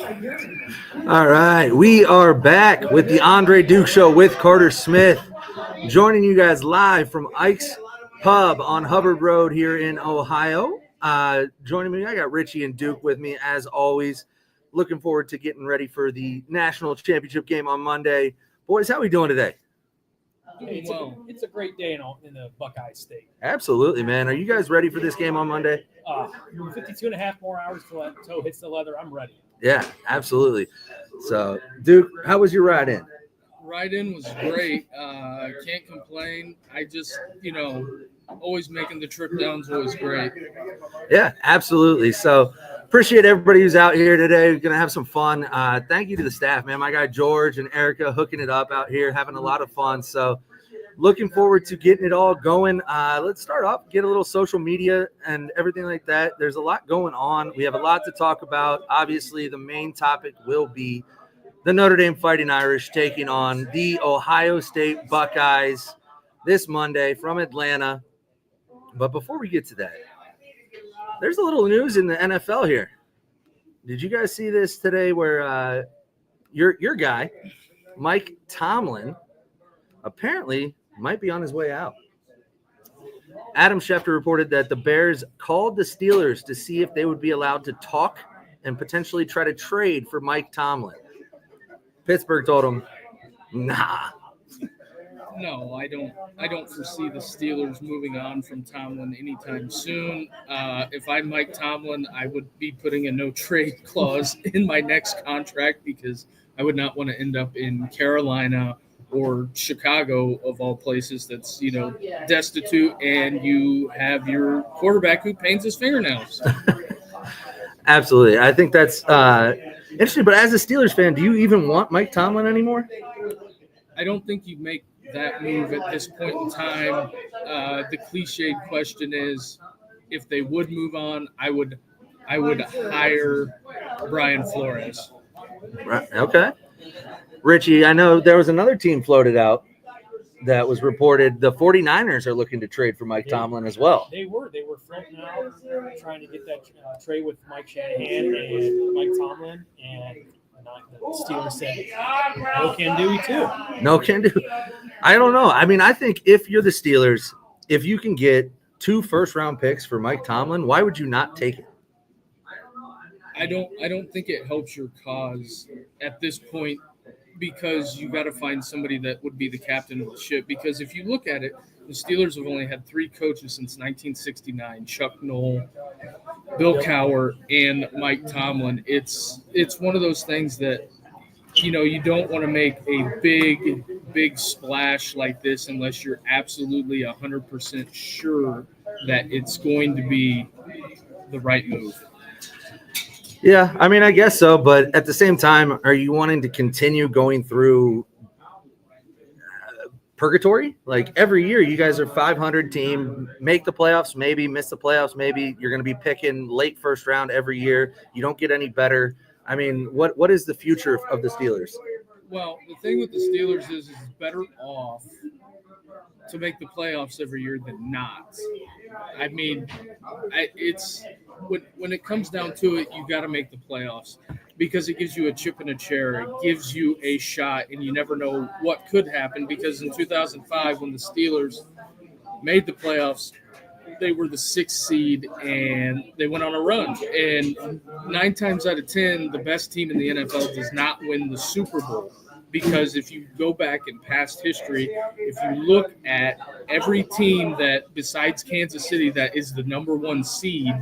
All right, we are back with the Andre Duke Show with Carter Smith, joining you guys live from Ike's Pub on Hubbard Road here in Ohio. Joining me, I got Richie and Duke with me as always. Looking forward to getting ready for the national championship game on Monday. Boys, how are we doing today? It's a great day in the Buckeyes state. Absolutely, man. Are you guys ready for this game on Monday? 52 and a half more hours till that toe hits the leather. I'm ready. Yeah, absolutely. So, Duke, how was your ride in? Ride in was great. Can't complain. I just, always making the trip down is always great. Yeah, absolutely. So, appreciate everybody who's out here today. We're going to have some fun. Thank you to the staff, man. My guy George and Erica hooking it up out here, having a lot of fun. So, looking forward to getting it all going. Let's start off, get a little social media and everything like that. There's a lot going on. We have a lot to talk about. Obviously, the main topic will be the Notre Dame Fighting Irish taking on the Ohio State Buckeyes this Monday from Atlanta. But before we get to that, there's a little news in the NFL here. Did you guys see this today where your guy, Mike Tomlin, apparently might be on his way out? Adam Schefter reported that the Bears called the Steelers to see if they would be allowed to talk and potentially try to trade for Mike Tomlin. Pittsburgh told him, nah. No, I don't foresee the Steelers moving on from Tomlin anytime soon. If I'm Mike Tomlin, I would be putting a no trade clause in my next contract because I would not want to end up in Carolina or Chicago, of all places, that's, destitute, and you have your quarterback who paints his fingernails. Absolutely. I think that's interesting. But as a Steelers fan, do you even want Mike Tomlin anymore? I don't think you make that move at this point in time. The cliched question is, if they would move on, I would hire Brian Flores. Right. Okay. Richie, I know there was another team floated out that was reported. The 49ers are looking to trade for Mike Tomlin as well. They were floating out, trying to get that trade with Mike Shanahan and Mike Tomlin, and the Steelers said, no can do too. No can do. I don't know. I mean, I think if you're the Steelers, if you can get 2 first-round picks for Mike Tomlin, why would you not take it? I don't think it helps your cause at this point, because you got to find somebody that would be the captain of the ship. Because if you look at it, the Steelers have only had 3 coaches since 1969: Chuck Noll, Bill Cowher, and Mike Tomlin. It's one of those things that, you don't want to make a big splash like this unless you're absolutely 100% sure that it's going to be the right move. Yeah, I mean, I guess so. But at the same time, are you wanting to continue going through purgatory? Like every year, you guys are 500 team, make the playoffs, maybe miss the playoffs, maybe you're going to be picking late first round every year. You don't get any better. I mean, what is the future of the Steelers? Well, the thing with the Steelers is it's better off to make the playoffs every year than not. I mean, it's when it comes down to it, you got to make the playoffs because it gives you a chip in a chair. It gives you a shot, and you never know what could happen. Because in 2005, when the Steelers made the playoffs, they were the 6th seed, and they went on a run. And 9 times out of 10, the best team in the NFL does not win the Super Bowl. Because if you go back in past history, if you look at every team that, besides Kansas City, that is the number 1 seed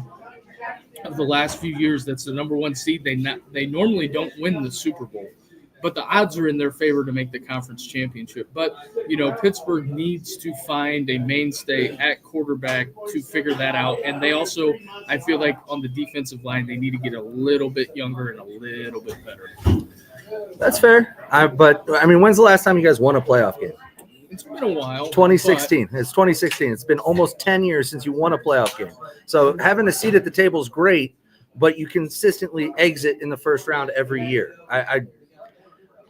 of the last few years, that's the number 1 seed, they normally don't win the Super Bowl. But the odds are in their favor to make the conference championship. But, Pittsburgh needs to find a mainstay at quarterback to figure that out. And they also, I feel like on the defensive line, they need to get a little bit younger and a little bit better. That's fair. But when's the last time you guys won a playoff game? It's been a while. 2016. It's 2016. It's been almost 10 years since you won a playoff game. So having a seat at the table is great, but you consistently exit in the first round every year.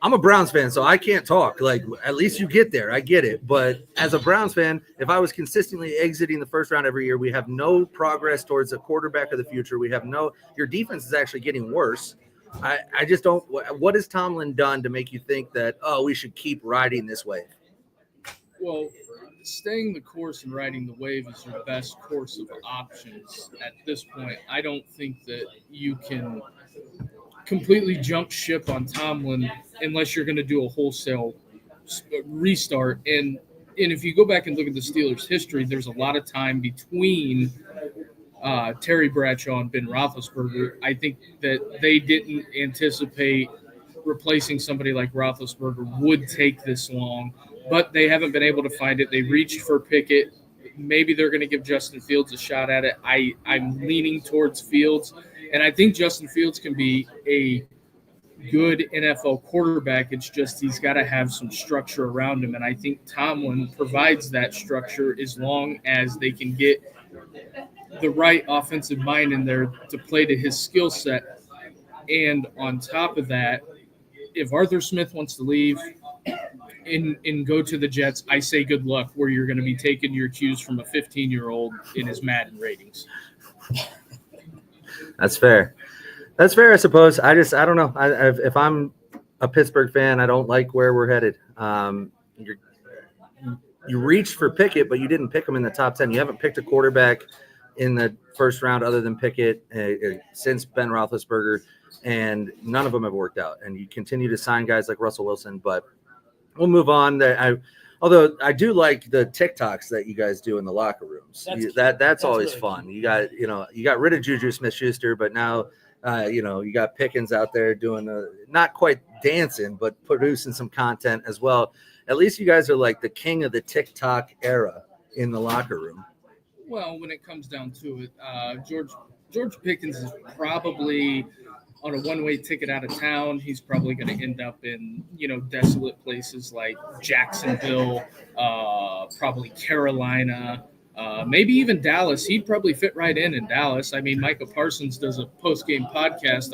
I'm a Browns fan, so I can't talk. Like, at least you get there. I get it. But as a Browns fan, if I was consistently exiting the first round every year, we have no progress towards a quarterback of the future. Your defense is actually getting worse. I just don't. What has Tomlin done to make you think that, oh, we should keep riding this wave? Well, staying the course and riding the wave is your best course of options at this point. I don't think that you can completely jump ship on Tomlin unless you're going to do a wholesale restart. And if you go back and look at the Steelers' history, there's a lot of time between Terry Bradshaw and Ben Roethlisberger. I think that they didn't anticipate replacing somebody like Roethlisberger would take this long, but they haven't been able to find it. They reached for Pickett. Maybe they're going to give Justin Fields a shot at it. I'm leaning towards Fields, and I think Justin Fields can be a good NFL quarterback. It's just he's got to have some structure around him, and I think Tomlin provides that structure as long as they can get the right offensive mind in there to play to his skill set. And on top of that, if Arthur Smith wants to leave and go to the Jets, I say good luck, where you're going to be taking your cues from a 15-year-old in his Madden ratings. That's fair. That's fair, I suppose. I don't know. If I'm a Pittsburgh fan, I don't like where we're headed. You reached for Pickett, but you didn't pick him in the top 10. You haven't picked a quarterback in the first round other than Pickett since Ben Roethlisberger, and none of them have worked out. And you continue to sign guys like Russell Wilson, but we'll move on. Although I do like the TikToks that you guys do in the locker rooms. That's always really fun. Cute. You got rid of Juju Smith-Schuster, but now you got Pickens out there doing not quite dancing, but producing some content as well. At least you guys are like the king of the TikTok era in the locker room. Well, when it comes down to it, George Pickens is probably on a one-way ticket out of town. He's probably going to end up in, desolate places like Jacksonville, probably Carolina, maybe even Dallas. He'd probably fit right in Dallas. I mean, Micah Parsons does a post-game podcast.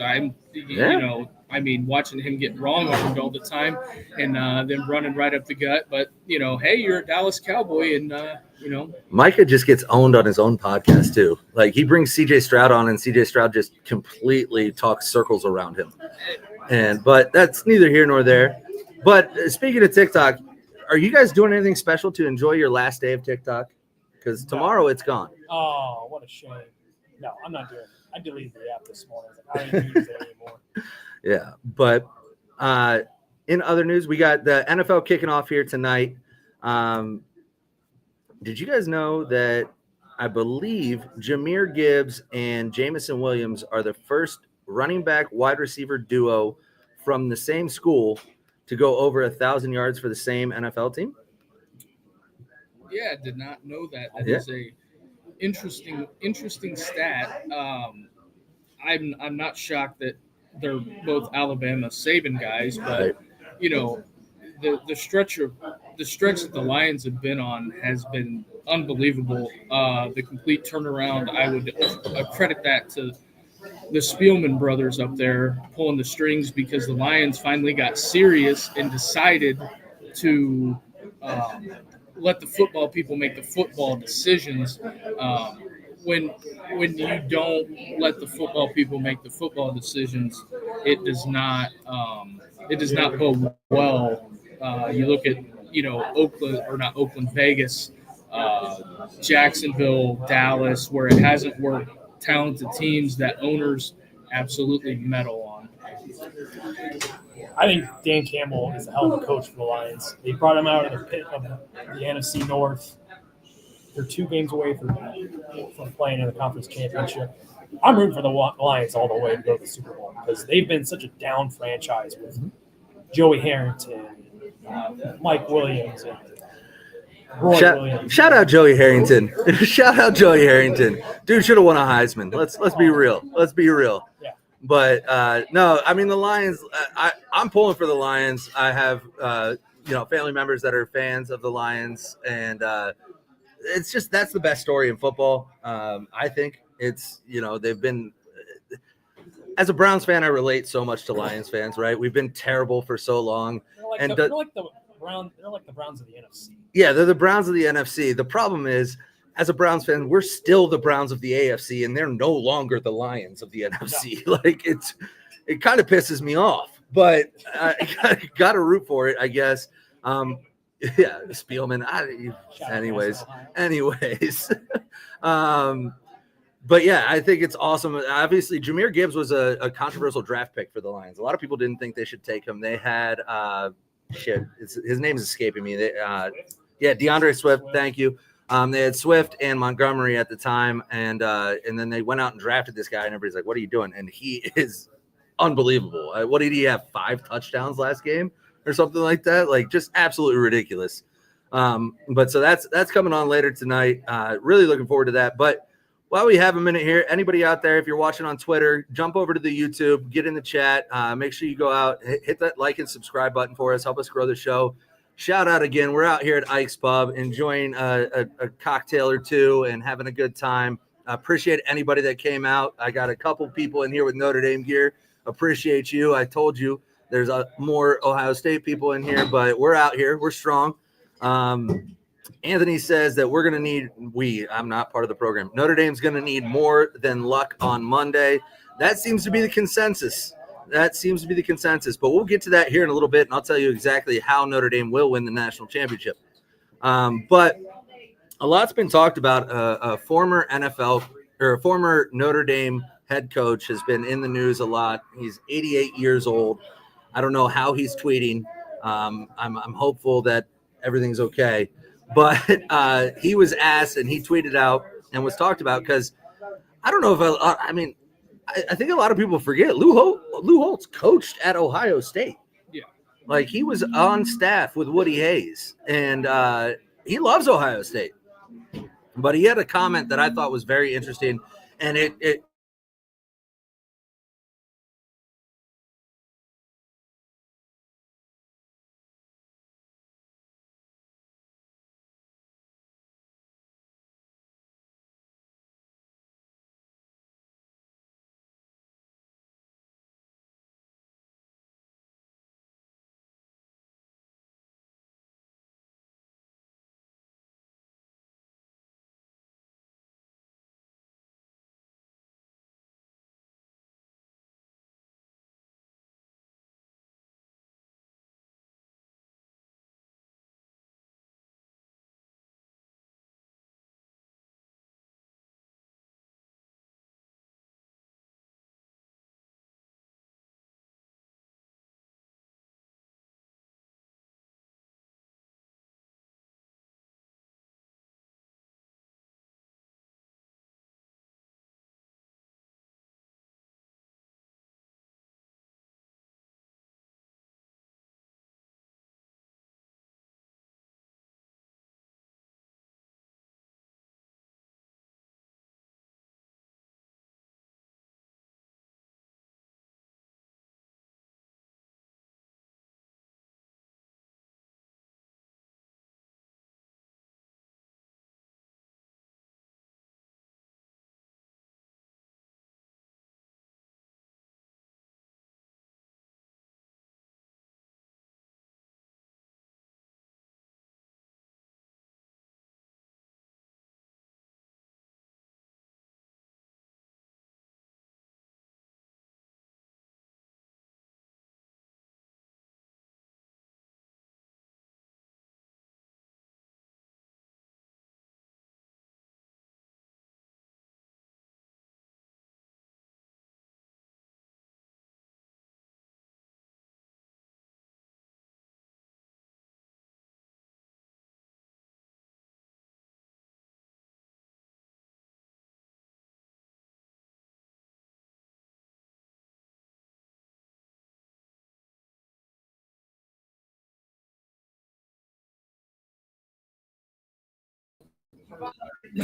Watching him get wrong-armed all the time and them running right up the gut. But, hey, you're a Dallas Cowboy and, Micah just gets owned on his own podcast, too. Like, he brings C.J. Stroud on, and C.J. Stroud just completely talks circles around him. But that's neither here nor there. But speaking of TikTok, are you guys doing anything special to enjoy your last day of TikTok? Because tomorrow it's gone. Oh, what a shame. No, I'm not doing it. I deleted the app this morning. I don't even use it anymore. Yeah, but in other news, we got the NFL kicking off here tonight. Did you guys know that I believe Jahmyr Gibbs and Jamison Williams are the first running back wide receiver duo from the same school to go over 1,000 yards for the same NFL team? Yeah, I did not know that. That is a interesting stat. I'm not shocked that they're both Alabama Saban guys, but the stretch that the Lions have been on has been unbelievable. The complete turnaround, I would credit that to the Spielman brothers up there pulling the strings, because the Lions finally got serious and decided to let the football people make the football decisions. When you don't let the football people make the football decisions, it does not bode well. You look at Vegas, Jacksonville, Dallas, where it hasn't worked. Talented teams that owners absolutely meddle on. I think Dan Campbell is a hell of a coach for the Lions. They brought him out of the pit of the NFC North. They're 2 games away from playing in the conference championship. I'm rooting for the Lions all the way to go to the Super Bowl, because they've been such a down franchise with Joey Harrington, Mike Williams, and Roy Williams. Shout out Joey Harrington. Shout out Joey Harrington. Dude should have won a Heisman. Let's be real. Let's be real. Yeah. But no, I mean the Lions. I'm pulling for the Lions. I have family members that are fans of the Lions, and it's just that's the best story in football. I think it's they've been. As a Browns fan, I relate so much to Lions fans. Right, we've been terrible for so long, they're like the Browns of the NFC. Yeah, they're the Browns of the NFC. The problem is, as a Browns fan, we're still the Browns of the AFC, and they're no longer the Lions of the NFC. No. Like it kind of pisses me off, but I got to root for it, I guess. Yeah, Spielman. Anyways. But yeah, I think it's awesome. Obviously, Jahmyr Gibbs was a controversial draft pick for the Lions. A lot of people didn't think they should take him. They had his name is escaping me. DeAndre Swift. Thank you. They had Swift and Montgomery at the time, and then they went out and drafted this guy, and everybody's like, "What are you doing?" And he is unbelievable. What did he have? 5 touchdowns last game or something like that? Like, just absolutely ridiculous. But so that's coming on later tonight. Really looking forward to that. But while we have a minute here, anybody out there, if you're watching on Twitter, jump over to the YouTube, get in the chat. Make sure you go out, hit that like and subscribe button for us. Help us grow the show. Shout out again. We're out here at Ike's Pub enjoying a cocktail or two and having a good time. Appreciate anybody that came out. I got a couple people in here with Notre Dame gear. Appreciate you. I told you there's more Ohio State people in here, but we're out here. We're strong. Anthony says that we're going to need I'm not part of the program. Notre Dame's going to need more than luck on Monday. That seems to be the consensus. But we'll get to that here in a little bit, and I'll tell you exactly how Notre Dame will win the national championship. But a lot's been talked about. A former NFL or a former Notre Dame head coach has been in the news a lot. He's 88 years old. I don't know how he's tweeting. I'm hopeful that everything's okay. But he was asked, and he tweeted out and was talked about because I don't know if I think a lot of people forget Lou Holtz coached at Ohio State. Yeah, like he was on staff with Woody Hayes, and he loves Ohio State. But he had a comment that I thought was very interesting, and it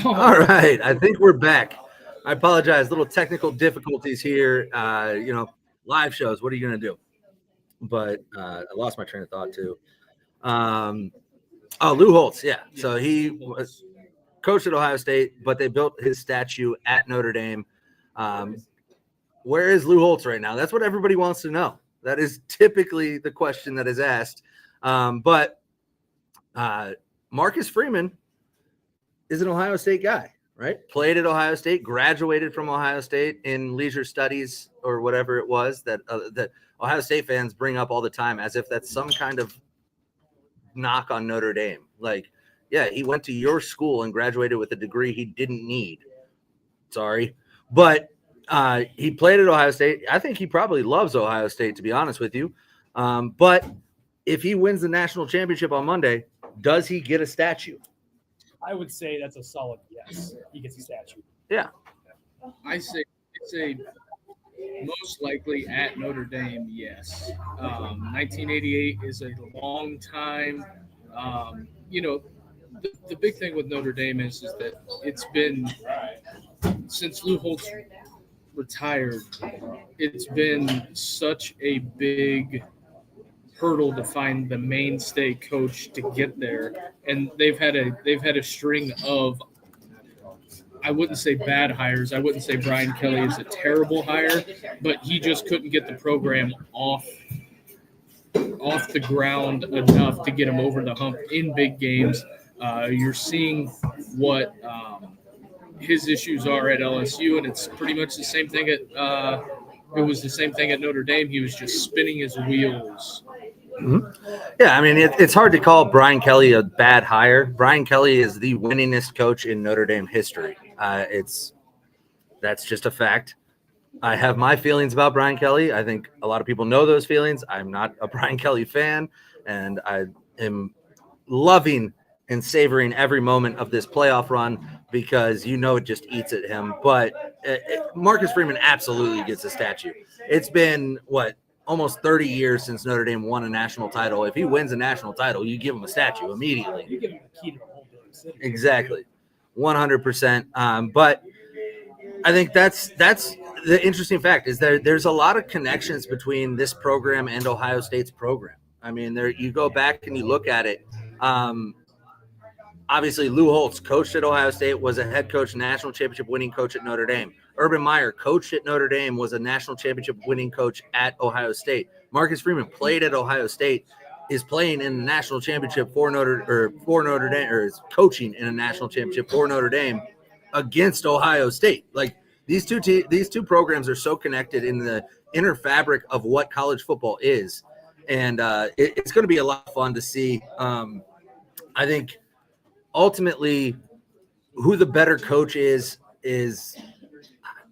All right, I think we're back. I apologize, little technical difficulties here. Live shows. What are you going to do? But I lost my train of thought too. Lou Holtz, yeah. So he was coached at Ohio State, but they built his statue at Notre Dame. Where is Lou Holtz right now? That's what everybody wants to know. That is typically the question that is asked. But Marcus Freeman is an Ohio State guy. right? Played at Ohio State, graduated from Ohio State in leisure studies or whatever it was that Ohio State fans bring up all the time as if that's some kind of knock on Notre Dame. Like, yeah, he went to your school and graduated with a degree he didn't need. Sorry. But he played at Ohio State. I think he probably loves Ohio State, to be honest with you. But if he wins the national championship on Monday, does he get a statue? I would say that's a solid yes. He gets a statue. Yeah. I say most likely at Notre Dame, yes. 1988 is a long time. The big thing with Notre Dame is that it's been since Lou Holtz retired. It's been such a big hurdle to find the mainstay coach to get there, and they've had a string of, I wouldn't say bad hires. I wouldn't say Brian Kelly is a terrible hire, but he just couldn't get the program off the ground enough to get him over the hump in big games. You're seeing what his issues are at LSU, and it's pretty much the same thing it was the same thing at Notre Dame. He was just spinning his wheels. Mm-hmm. Yeah, I mean, it's hard to call Brian Kelly a bad hire. Brian Kelly is the winningest coach in Notre Dame history. That's just a fact. I have my feelings about Brian Kelly. I think a lot of people know those feelings. I'm not a Brian Kelly fan, and I am loving and savoring every moment of this playoff run because it just eats at him. But Marcus Freeman absolutely gets a statue. It's been, almost 30 years since Notre Dame won a national title. If he wins a national title, you give him a statue immediately. You give him the key to the whole damn city. Exactly. 100%. But I think that's the interesting fact is there's a lot of connections between this program and Ohio State's program. I mean, you go back and you look at it. Obviously, Lou Holtz coached at Ohio State, was a head coach, national championship winning coach at Notre Dame. Urban Meyer coached at Notre Dame, was a national championship winning coach at Ohio State. Marcus Freeman played at Ohio State, is playing in the national championship for Notre Dame, or is coaching in a national championship for Notre Dame against Ohio State. Like these two programs are so connected in the inner fabric of what college football is, and it's going to be a lot of fun to see. I think ultimately, who the better coach is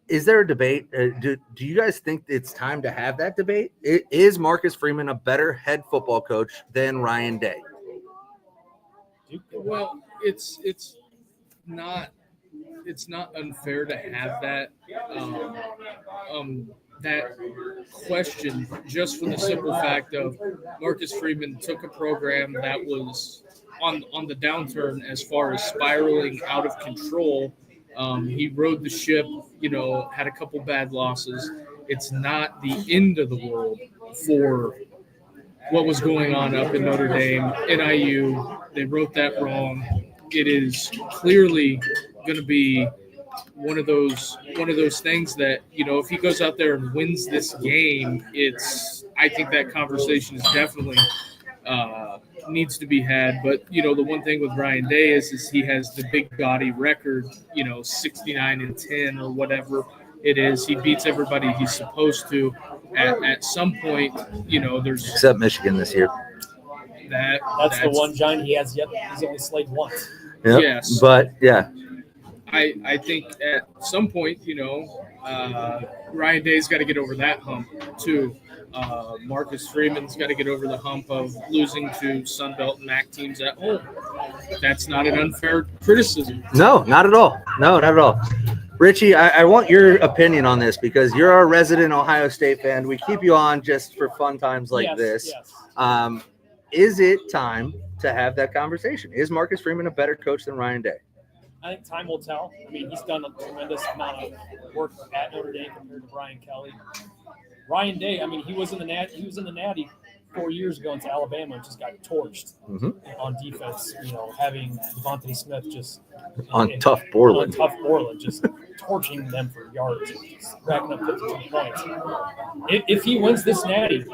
there a debate? Do you guys think it's time to have that debate? Is Marcus Freeman a better head football coach than Ryan Day? Well, it's not unfair to have that that question just for the simple fact of Marcus Freeman took a program that was on the downturn as far as spiraling out of control. He rode the ship, had a couple bad losses. It's not the end of the world for what was going on up in Notre Dame, NIU. They wrote that wrong. It is clearly going to be one of those things that, if he goes out there and wins this game, I think that conversation is definitely needs to be had. But the one thing with Ryan Day is he has the big gaudy record, 69-10 or whatever it is. He beats everybody he's supposed to. At some point, there's except Michigan this year. That's the one giant he's only slayed once. Yep. Yes, but yeah, I think at some point, Ryan Day's got to get over that hump too. Marcus Freeman's got to get over the hump of losing to Sun Belt and MAC teams at home. That's not an unfair criticism. No, not at all. No, not at all. Richie, I want your opinion on this because you're a resident Ohio State fan. We keep you on just for fun times like this. Yes. Is it time to have that conversation? Is Marcus Freeman a better coach than Ryan Day? I think time will tell. I mean, he's done a tremendous amount of work at Notre Dame compared to Brian Kelly. Ryan Day, I mean, he was in the Natty 4 years ago into Alabama and just got torched on defense. Having Devontae Smith just Tough Borland, just torching them for yards, and just racking up 52 points. If he wins this Natty,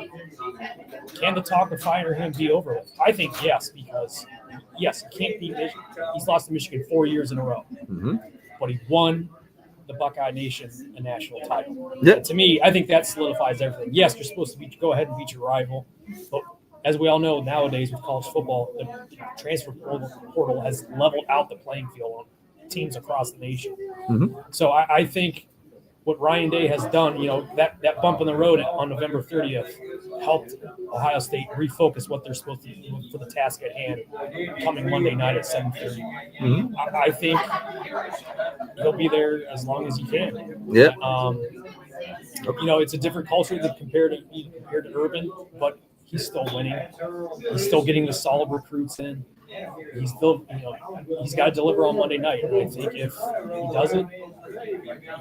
can the talk of firing him be over with? I think yes, because he can't beat Michigan. He's lost to Michigan 4 years in a row. Mm-hmm. but he won the Buckeye Nation a national title. Yep. And to me, I think that solidifies everything. Yes, you're supposed to go ahead and beat your rival, but as we all know nowadays with college football, the transfer portal has leveled out the playing field on teams across the nation. Mm-hmm. So I think what Ryan Day has done, that bump in the road on November 30th helped Ohio State refocus what they're supposed to do for the task at hand coming Monday night at 7:30. Mm-hmm. I think he'll be there as long as he can. Yep. It's a different culture than compared to Urban, but he's still winning. He's still getting the solid recruits in. He's still, he's got to deliver on Monday night. And I think if he does it,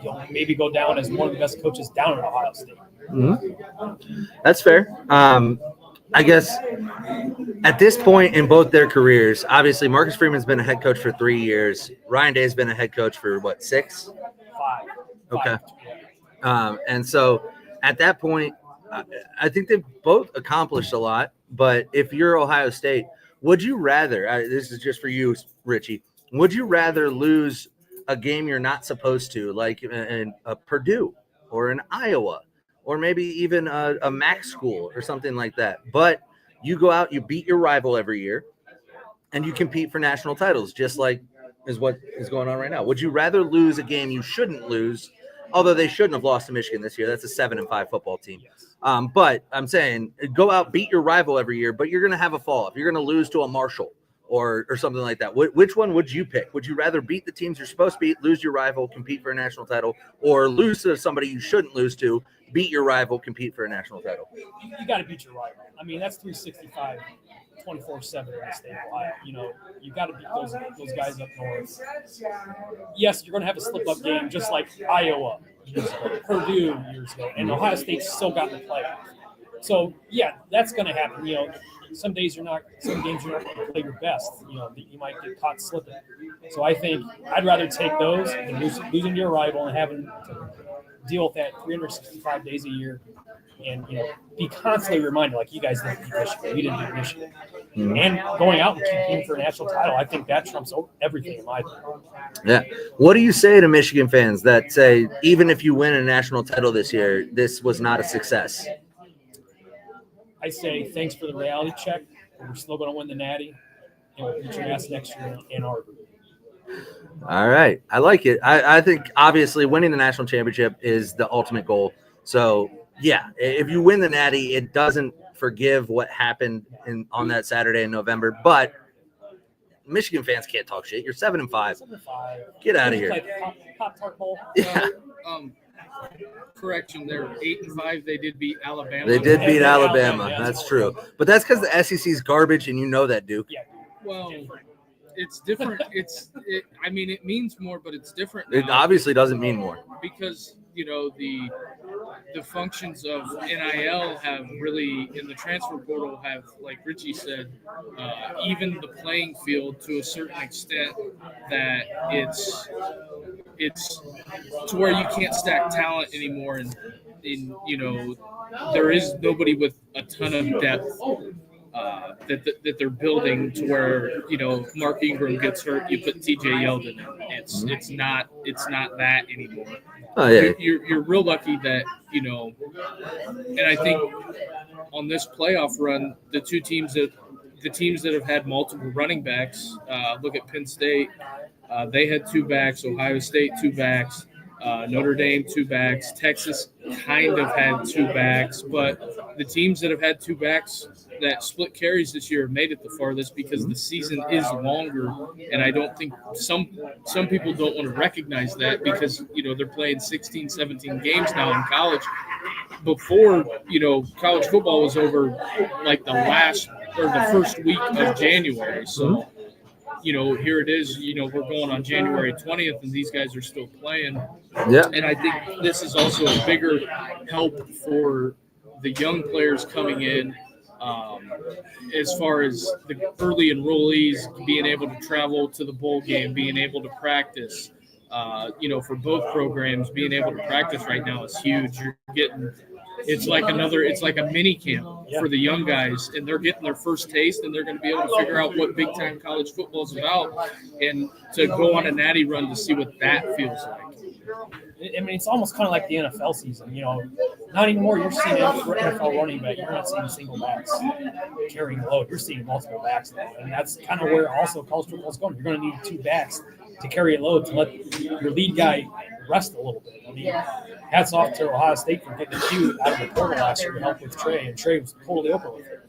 he'll maybe go down as one of the best coaches down at Ohio State. Mm-hmm. That's fair. I guess at this point in both their careers, obviously Marcus Freeman's been a head coach for 3 years. Ryan Day's been a head coach for what, 6? 5. Okay. And so at that point, I think they've both accomplished a lot. But if you're Ohio State, would you rather, this is just for you, Richie, would you rather lose a game you're not supposed to, like in a Purdue or an Iowa, or maybe even a MAC school or something like that, but you go out, you beat your rival every year, and you compete for national titles, just like is what is going on right now? Would you rather lose a game you shouldn't lose, although they shouldn't have lost to Michigan this year? That's a 7-5 football team. But I'm saying go out, beat your rival every year, but you're going to have a fall off. You're going to lose to a Marshall or something like that. Which one would you pick? Would you rather beat the teams you're supposed to beat, lose your rival, compete for a national title, or lose to somebody you shouldn't lose to, beat your rival, compete for a national title? You got to beat your rival. I mean, that's 365, 24/7 in the state of Ohio. You got to beat those guys up north. Yes, you're going to have a slip-up game, just like Iowa years ago, Purdue years ago, and Ohio State still got the playoff. So yeah, that's going to happen. Some games you're not going to play your best. You might get caught slipping. So I think I'd rather take those than losing to your rival and having to deal with that 365 days a year, and be constantly reminded, like you guys didn't beat Michigan, we didn't beat Michigan, and going out and competing for a national title. I think that trumps everything in my opinion. Yeah. What do you say to Michigan fans that say even if you win a national title this year, this was not a success? I say thanks for the reality check. We're still going to win the Natty, and we'll beat your ass next year in Ann Arbor. All right. I like it. I think obviously winning the national championship is the ultimate goal. So yeah, if you win the Natty, it doesn't forgive what happened on that Saturday in November, but Michigan fans can't talk shit. You're 7-5. 7-5. Get out of here. Like Pop-Tart Bowl. Yeah. Correction, they're 8-5. They did beat Alabama. They did beat Alabama. Yeah. That's true. But that's because the SEC's garbage, and you know that, Duke. Yeah. Well, it's different. It means more, but it's different now. It obviously doesn't mean more. Because the functions of NIL have really, in the transfer portal, have, like Richie said, even the playing field to a certain extent that it's to where you can't stack talent anymore, and there is nobody with a ton of depth that they're building to where if Mark Ingram gets hurt, you put TJ Yeldon in. It's not that anymore. Oh yeah. You're real lucky that and I think on this playoff run, the teams that have had multiple running backs, look at Penn State, they had 2 backs, Ohio State 2 backs, Notre Dame 2 backs, Texas kind of had 2 backs, but the teams that have had 2 backs that split carries this year have made it the farthest because the season is longer, and I don't think some people don't want to recognize that because they're playing 16, 17 games now in college. Before college football was over like the last or the first week of January, so here it is, we're going on January 20th and these guys are still playing. Yeah. And I think this is also a bigger help for the young players coming in, as far as the early enrollees being able to travel to the bowl game, being able to practice. For both programs, being able to practice right now is huge. You're getting it's like a mini camp for the young guys, and they're getting their first taste, and they're going to be able to figure out what big time college football is about, and to go on a natty run to see what that feels like. I mean, it's almost kind of like the NFL season. Not anymore. You're seeing NFL running back. You're not seeing single backs carrying the load. You're seeing multiple backs now, and that's kind of where also college football is going. You're going to need 2 backs to carry a load to let your lead guy rest a little bit. I mean, hats off to Ohio State for getting the Q out of the portal last year to help with Trey, and Trey was totally open with it.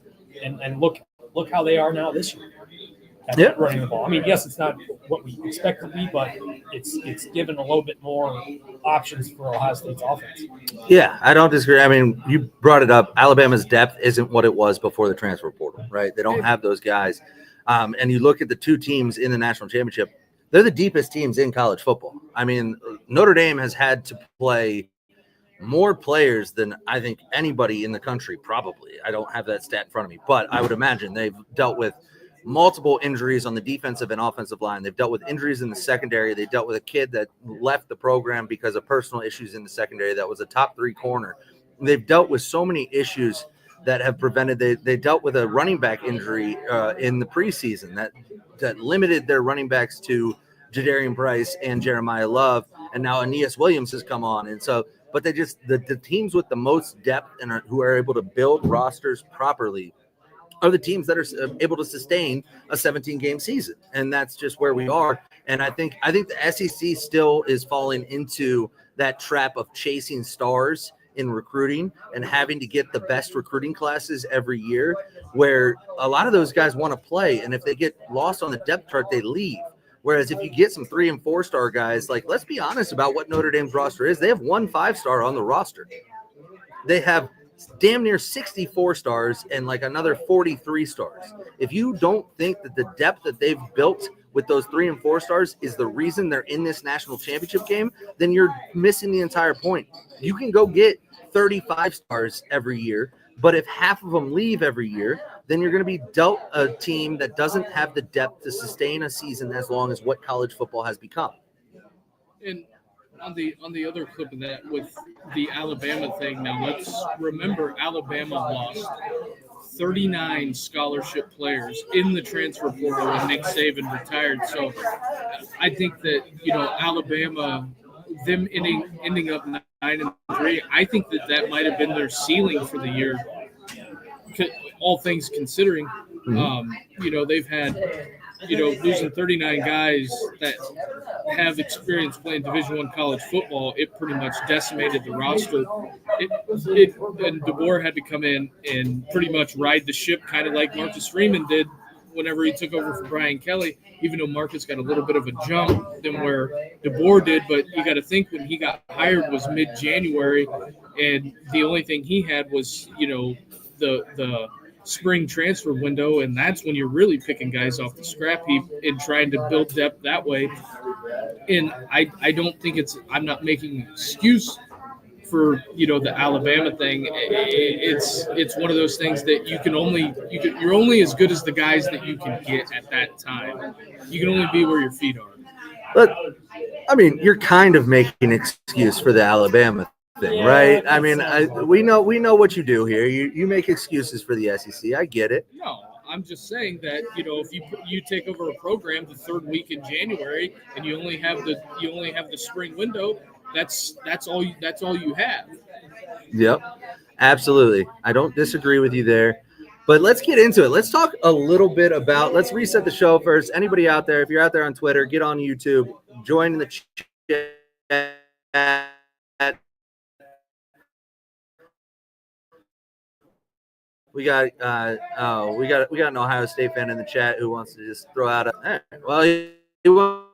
And look how they are now this year. Running the ball. I mean, yes, it's not what we expect to be, but it's given a little bit more options for Ohio State's offense. Yeah, I don't disagree. I mean, you brought it up. Alabama's depth isn't what it was before the transfer portal, right? They don't have those guys. And you look at the 2 teams in the national championship, they're the deepest teams in college football. I mean, Notre Dame has had to play more players than I think anybody in the country, probably. I don't have that stat in front of me, but I would imagine they've dealt with multiple injuries on the defensive and offensive line. They've dealt with injuries in the secondary. They dealt with a kid that left the program because of personal issues in the secondary that was a top 3 corner. They've dealt with so many issues that have prevented. They dealt with a running back injury in the preseason that limited their running backs to Jadarian Price and Jeremiah Love, and now Aeneas Williams has come on. And so, but they just the teams with the most depth and who are able to build rosters properly are the teams that are able to sustain a 17-game season, and that's just where we are. And I think the SEC still is falling into that trap of chasing stars in recruiting and having to get the best recruiting classes every year, where a lot of those guys want to play, and if they get lost on the depth chart, they leave. Whereas if you get some 3- and 4-star guys, like, let's be honest about what Notre Dame's roster is. They have 1 5-star on the roster. They have damn near 64 stars and like another 43 stars. If you don't think that the depth that they've built with those 3 and 4 stars is the reason they're in this national championship game, then you're missing the entire point. You can go get 35 stars every year, but if half of them leave every year, then you're going to be dealt a team that doesn't have the depth to sustain a season as long as what college football has become. And on the other clip of that with the Alabama thing, now let's remember Alabama lost 39 scholarship players in the transfer portal when Nick Saban retired. So I think that, Alabama, them ending up 9-3, I think that might have been their ceiling for the year, all things considering. They've had losing 39 guys that have experience playing Division I college football. It pretty much decimated the roster. And DeBoer had to come in and pretty much ride the ship, kind of like Marcus Freeman did whenever he took over for Brian Kelly, even though Marcus got a little bit of a jump than where DeBoer did. But you got to think when he got hired was mid-January, and the only thing he had was, the spring transfer window, and that's when you're really picking guys off the scrap heap and trying to build depth that way. And I don't think I'm not making an excuse for the Alabama thing. It's one of those things that you're only as good as the guys that you can get at that time. You can only be where your feet are. But I mean, you're kind of making an excuse for the Alabama thing, right? I mean, we know what you do here. You make excuses for the SEC. I get it. No, I'm just saying that if you take over a program the 3rd week in January and you only have the spring window, that's all you have. Yep, absolutely. I don't disagree with you there. But let's get into it. Let's talk a little bit about. Let's reset the show first. Anybody out there, if you're out there on Twitter, get on YouTube, join the chat. We got an Ohio State fan in the chat who wants to just throw out he wants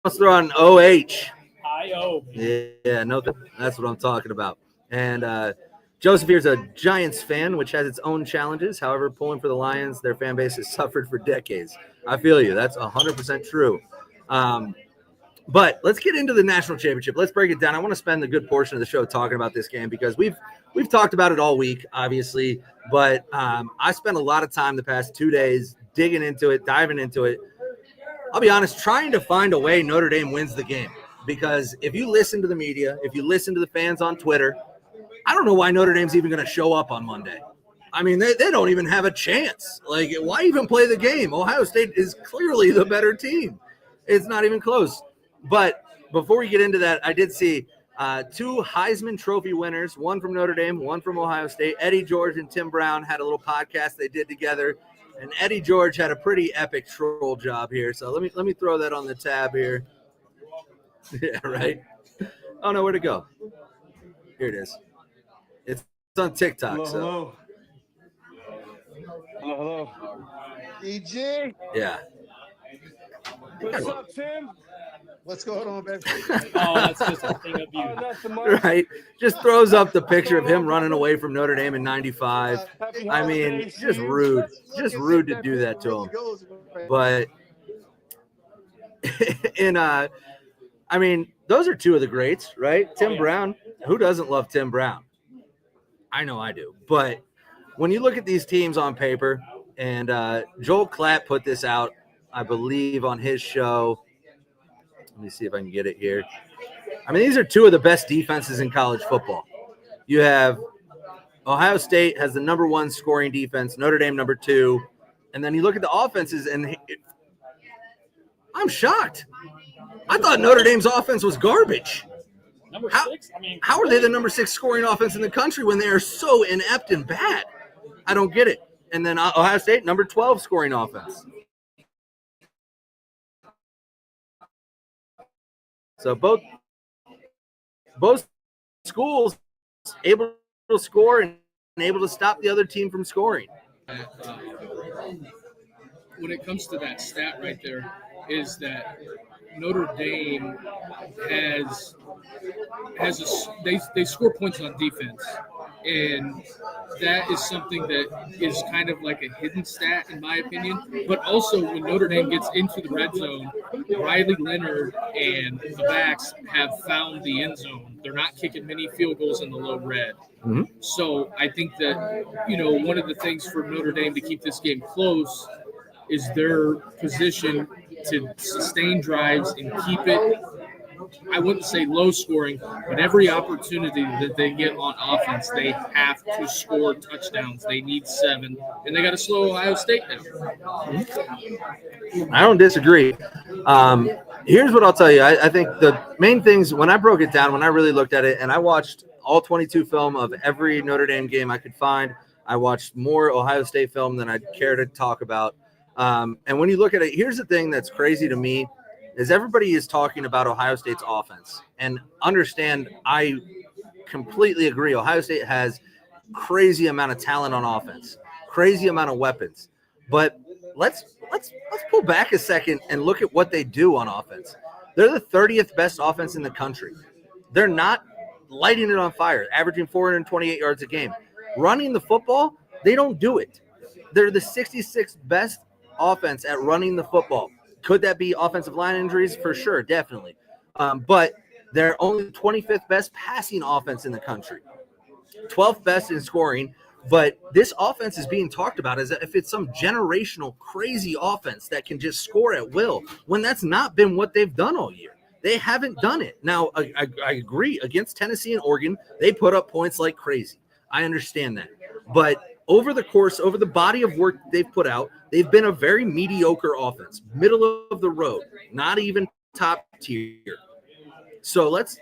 to throw out an OH. I-O. Yeah, no, that's what I'm talking about. And Joseph here's a Giants fan, which has its own challenges. However, pulling for the Lions, their fan base has suffered for decades. I feel you. That's 100% true. But let's get into the national championship. Let's break it down. I want to spend a good portion of the show talking about this game because we've talked about it all week, obviously. But I spent a lot of time the past 2 days digging into it, diving into it. I'll be honest, trying to find a way Notre Dame wins the game. because if you listen to the media, if you listen to the fans on Twitter, I don't know why Notre Dame's even going to show up on Monday. I mean, they don't even have a chance. Like, why even play the game? Ohio State is clearly the better team. It's not even close. But before we get into that, I did see two Heisman Trophy winners, one from Notre Dame, one from Ohio State. Eddie George and Tim Brown had a little podcast they did together, and Eddie George had a pretty epic troll job here. So let me throw that on the tab here. Yeah, right. Oh no, where'd it go? Here it is. It's on TikTok. Hello. Hello. EG, Yeah. What's up, Tim? what's going on, baby? Oh, that's just a thing of Oh, beauty. nothing much. Right. Just throws up the picture of him running away from Notre Dame in 95. Happy I mean, holidays, just Steve. rude. Just rude to do that to him. But I mean, those are two of the greats, right? Tim Brown. Who doesn't love Tim Brown? I know I do. But when you look at these teams on paper, and Joel Klatt put this out, I believe, on his show. Let me see if I can get it here. I mean, these are two of the best defenses in college football. You have Ohio State has the number 1 scoring defense, Notre Dame number 2. And then you look at the offenses, and I'm shocked. I thought Notre Dame's offense was garbage. Number How- 6? I mean, How are they the number 6 scoring offense in the country when they are so inept and bad? I don't get it. And then Ohio State, number 12 scoring offense. So both schools able to score and able to stop the other team from scoring. When it comes to that stat right there, is that Notre Dame they score points on defense, and that is something that is kind of like a hidden stat in my opinion. But also when Notre Dame gets into the red zone, Riley Leonard and the backs have found the end zone. They're not kicking many field goals in the low red. Mm-hmm. So I think that, one of the things for Notre Dame to keep this game close is their position to sustain drives and keep it, I wouldn't say low scoring, but every opportunity that they get on offense, they have to score touchdowns. They need 7, and they got to slow Ohio State down. I don't disagree. Here's what I'll tell you. I think the main things, when I broke it down, when I really looked at it, and I watched all 22 film of every Notre Dame game I could find, I watched more Ohio State film than I'd care to talk about. And when you look at it, here's the thing that's crazy to me is everybody is talking about Ohio State's offense. And understand, I completely agree. Ohio State has crazy amount of talent on offense, crazy amount of weapons. But let's pull back a second and look at what they do on offense. They're the 30th best offense in the country. They're not lighting it on fire, averaging 428 yards a game. Running the football, they don't do it. They're the 66th best offense at running the football. Could that be offensive line injuries? For sure, definitely. But they're only 25th best passing offense in the country, 12th best in scoring. But this offense is being talked about as if it's some generational crazy offense that can just score at will, when that's not been what they've done all year. They haven't done it. Now, I agree. Against Tennessee and Oregon, they put up points like crazy. I understand that. But over the body of work they've put out, they've been a very mediocre offense, middle of the road, not even top tier. So let's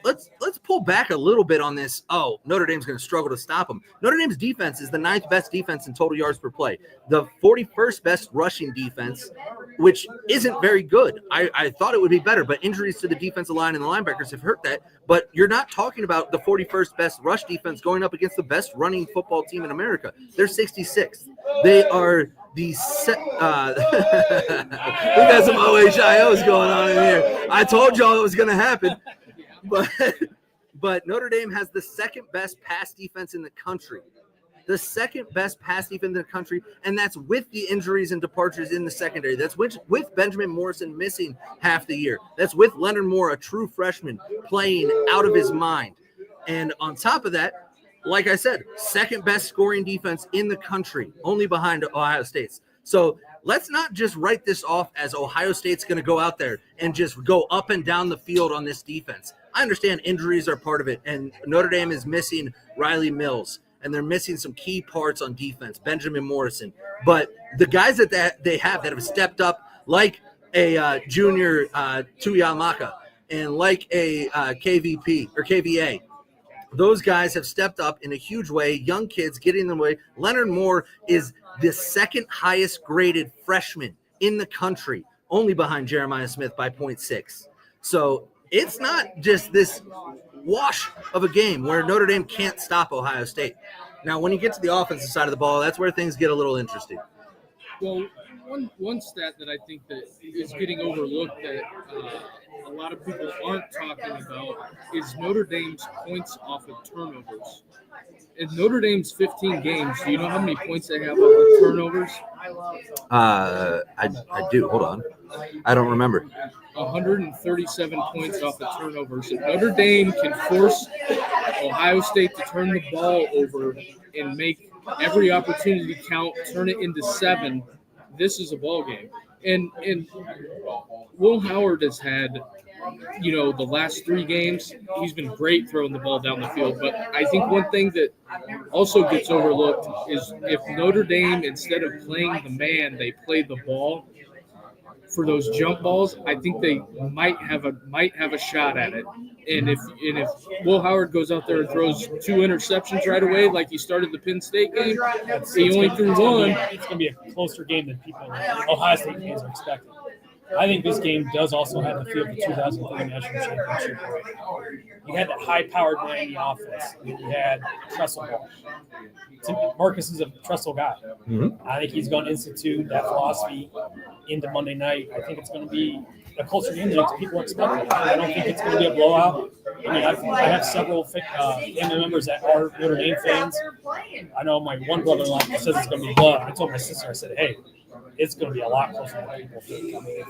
pull back a little bit on this. Oh, Notre Dame's going to struggle to stop them. Notre Dame's defense is the 9th best defense in total yards per play, the 41st best rushing defense, which isn't very good. I thought it would be better, but injuries to the defensive line and the linebackers have hurt that. But you're not talking about the 41st best rush defense going up against the best running football team in America. They're 66th. They are the we got some OHIOs going on in here. I told y'all it was going to happen. But Notre Dame has the 2nd best pass defense in the country. The 2nd best pass defense in the country, and that's with the injuries and departures in the secondary. That's with Benjamin Morrison missing half the year. That's with Leonard Moore, a true freshman, playing out of his mind. And on top of that, like I said, 2nd best scoring defense in the country, only behind Ohio State's. So let's not just write this off as Ohio State's going to go out there and just go up and down the field on this defense. I understand injuries are part of it, and Notre Dame is missing Riley Mills, and they're missing some key parts on defense, Benjamin Morrison. But the guys that they have that have stepped up, like a junior Tuyamaka and like a KVP or KVA, those guys have stepped up in a huge way. Young kids getting in the way. Leonard Moore is the second highest graded freshman in the country, only behind Jeremiah Smith by 0.6. So it's not just this wash of a game where Notre Dame can't stop Ohio State. Now, when you get to the offensive side of the ball, that's where things get a little interesting. Well, one stat that I think that is getting overlooked that a lot of people aren't talking about is Notre Dame's points off of turnovers. In Notre Dame's 15 games, do you know how many points they have off of turnovers? I do. Hold on. I don't remember. 137 points off of turnovers. If Notre Dame can force Ohio State to turn the ball over and make every opportunity count, turn it into 7, this is a ball game. And Will Howard has had, the last 3 games, he's been great throwing the ball down the field. But I think one thing that also gets overlooked is if Notre Dame, instead of playing the man, they play the ball for those jump balls, I think they might have a shot at it. And if Will Howard goes out there and throws 2 interceptions right away, like he started the Penn State game, he only threw 1. It's going to be a closer game than Ohio State fans are expecting. I think this game does also have the feel of the 2003 national championship. You had that high-powered Miami offense. You had Tressel ball. Marcus is a Tressel guy. Mm-hmm. I think he's going to institute that philosophy into Monday night. I think it's going to be a closer game than people expect. I don't think it's going to be a blowout. I mean, I have several family members that are Notre Dame fans. I know my one brother-in-law says it's going to be a blowout. I told my sister, I said, hey, it's going to be a lot closer than people think. I mean,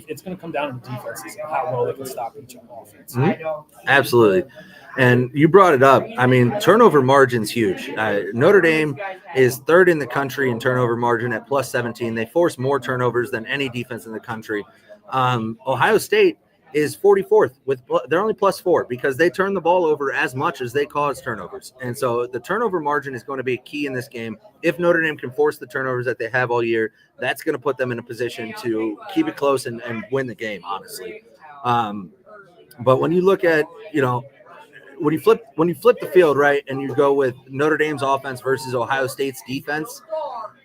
it's going to come down to the defenses and how well they can stop each other offense. Mm-hmm. Absolutely. And you brought it up. I mean, turnover margin's huge. Notre Dame is 3rd in the country in turnover margin at plus 17. They force more turnovers than any defense in the country. Ohio State is 44th they're only plus 4 because they turn the ball over as much as they cause turnovers. And so the turnover margin is going to be key in this game. If Notre Dame can force the turnovers that they have all year, that's going to put them in a position to keep it close and win the game, honestly. But when you look at, when you flip the field, right, and you go with Notre Dame's offense versus Ohio State's defense,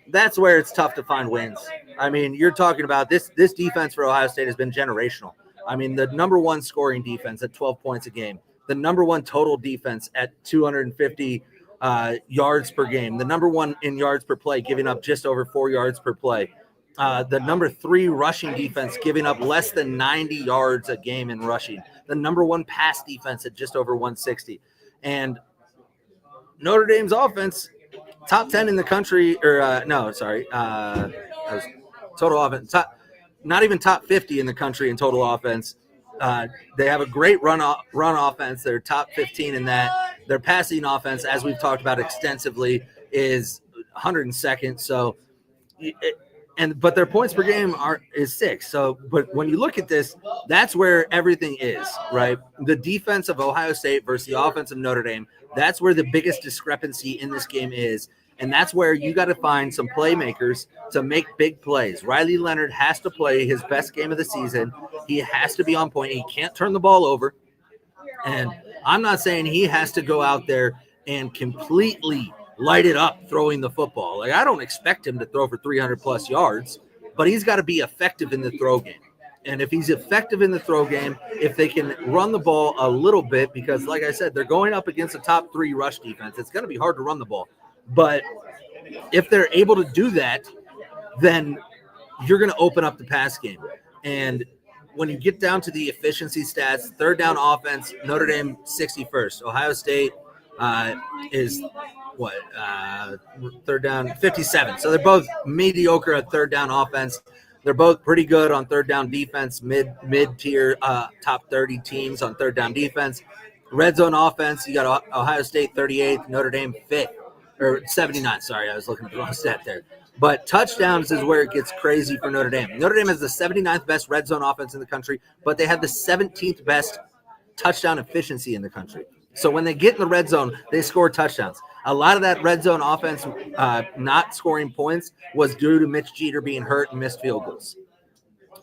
that's where it's tough to find wins. I mean, you're talking about this defense for Ohio State has been generational. I mean, the number 1 scoring defense at 12 points a game, the number 1 total defense at 250 yards per game, the number 1 in yards per play, giving up just over 4 yards per play, the number 3 rushing defense, giving up less than 90 yards a game in rushing, the number 1 pass defense at just over 160. And Notre Dame's offense, top 10 in the country, total offense, not even top 50 in the country in total offense. They have a great run offense. They're top 15 in that. Their passing offense, as we've talked about extensively, is 102nd. So, but their points per game is 6. So, but when you look at this, that's where everything is, right? The defense of Ohio State versus the offense of Notre Dame. That's where the biggest discrepancy in this game is. And that's where you got to find some playmakers to make big plays. Riley Leonard has to play his best game of the season. He has to be on point. He can't turn the ball over. And I'm not saying he has to go out there and completely light it up throwing the football. Like, I don't expect him to throw for 300-plus yards, but he's got to be effective in the throw game. And if he's effective in the throw game, if they can run the ball a little bit, because like I said, they're going up against a top 3 rush defense, it's going to be hard to run the ball. But if they're able to do that, then you're going to open up the pass game. And when you get down to the efficiency stats, 3rd down offense, Notre Dame 61st. Ohio State is 3rd down 57. So they're both mediocre at 3rd down offense. They're both pretty good on 3rd down defense, mid-tier top 30 teams on 3rd down defense. Red zone offense, you got Ohio State 38th, Notre Dame 5th. Or 79, sorry, I was looking at the wrong stat there. But touchdowns is where it gets crazy for Notre Dame. Notre Dame has the 79th best red zone offense in the country, but they have the 17th best touchdown efficiency in the country. So when they get in the red zone, they score touchdowns. A lot of that red zone offense not scoring points was due to Mitch Jeter being hurt and missed field goals.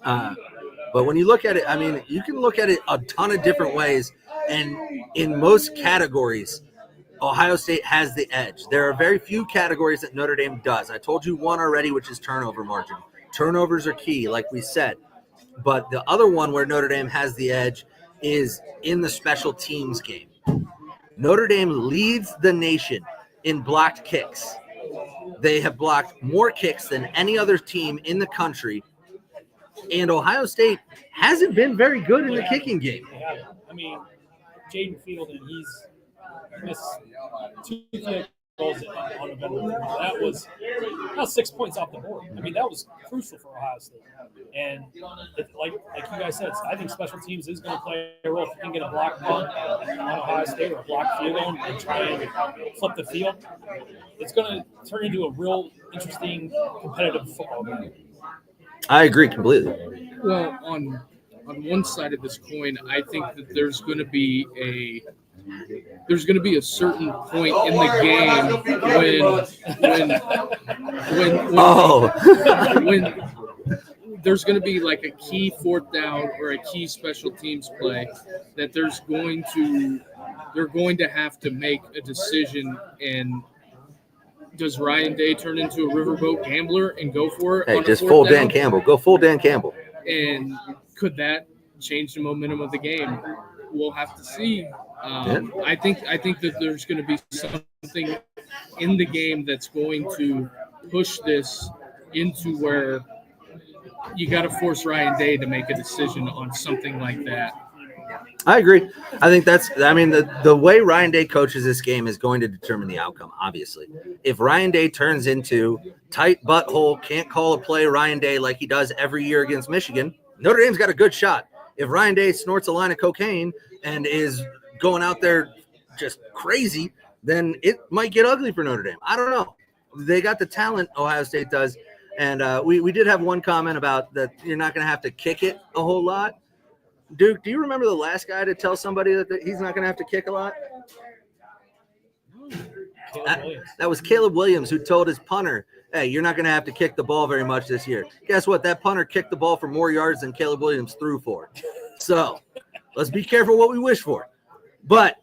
But when you look at it, I mean, you can look at it a ton of different ways. And in most categories, Ohio State has the edge. There are very few categories that Notre Dame does. I told you one already, which is turnover margin. Turnovers are key, like we said. But the other one where Notre Dame has the edge is in the special teams game. Notre Dame leads the nation in blocked kicks. They have blocked more kicks than any other team in the country. And Ohio State hasn't been very good in the kicking game. I mean, Jaden Fielding, he's missed 2 field goals on November 3rd. That was 6 points off the board. I mean, that was crucial for Ohio State. And like you guys said, I think special teams is going to play a role. If you can get a block punt on Ohio State or a block field goal and try and flip the field, it's going to turn into a real interesting competitive football game. I agree completely. Well, on one side of this coin, I think that there's going to be a certain point in the game when there's going to be like a key fourth down or a key special teams play that they're going to have to make a decision. And does Ryan Day turn into a riverboat gambler and go for it? Hey, just full Dan Campbell. Go full Dan Campbell. And could that change the momentum of the game? We'll have to see. I think that there's going to be something in the game that's going to push this into where you got to force Ryan Day to make a decision on something like that. I agree. I think the way Ryan Day coaches this game is going to determine the outcome, obviously. If Ryan Day turns into tight butthole, can't call a play Ryan Day like he does every year against Michigan, Notre Dame's got a good shot. If Ryan Day snorts a line of cocaine and is going out there just crazy, then it might get ugly for Notre Dame. I don't know. They got the talent, Ohio State does. And we did have one comment about that you're not going to have to kick it a whole lot. Duke, do you remember the last guy to tell somebody that he's not going to have to kick a lot? That was Caleb Williams, who told his punter, hey, you're not going to have to kick the ball very much this year. Guess what? That punter kicked the ball for more yards than Caleb Williams threw for. So let's be careful what we wish for. But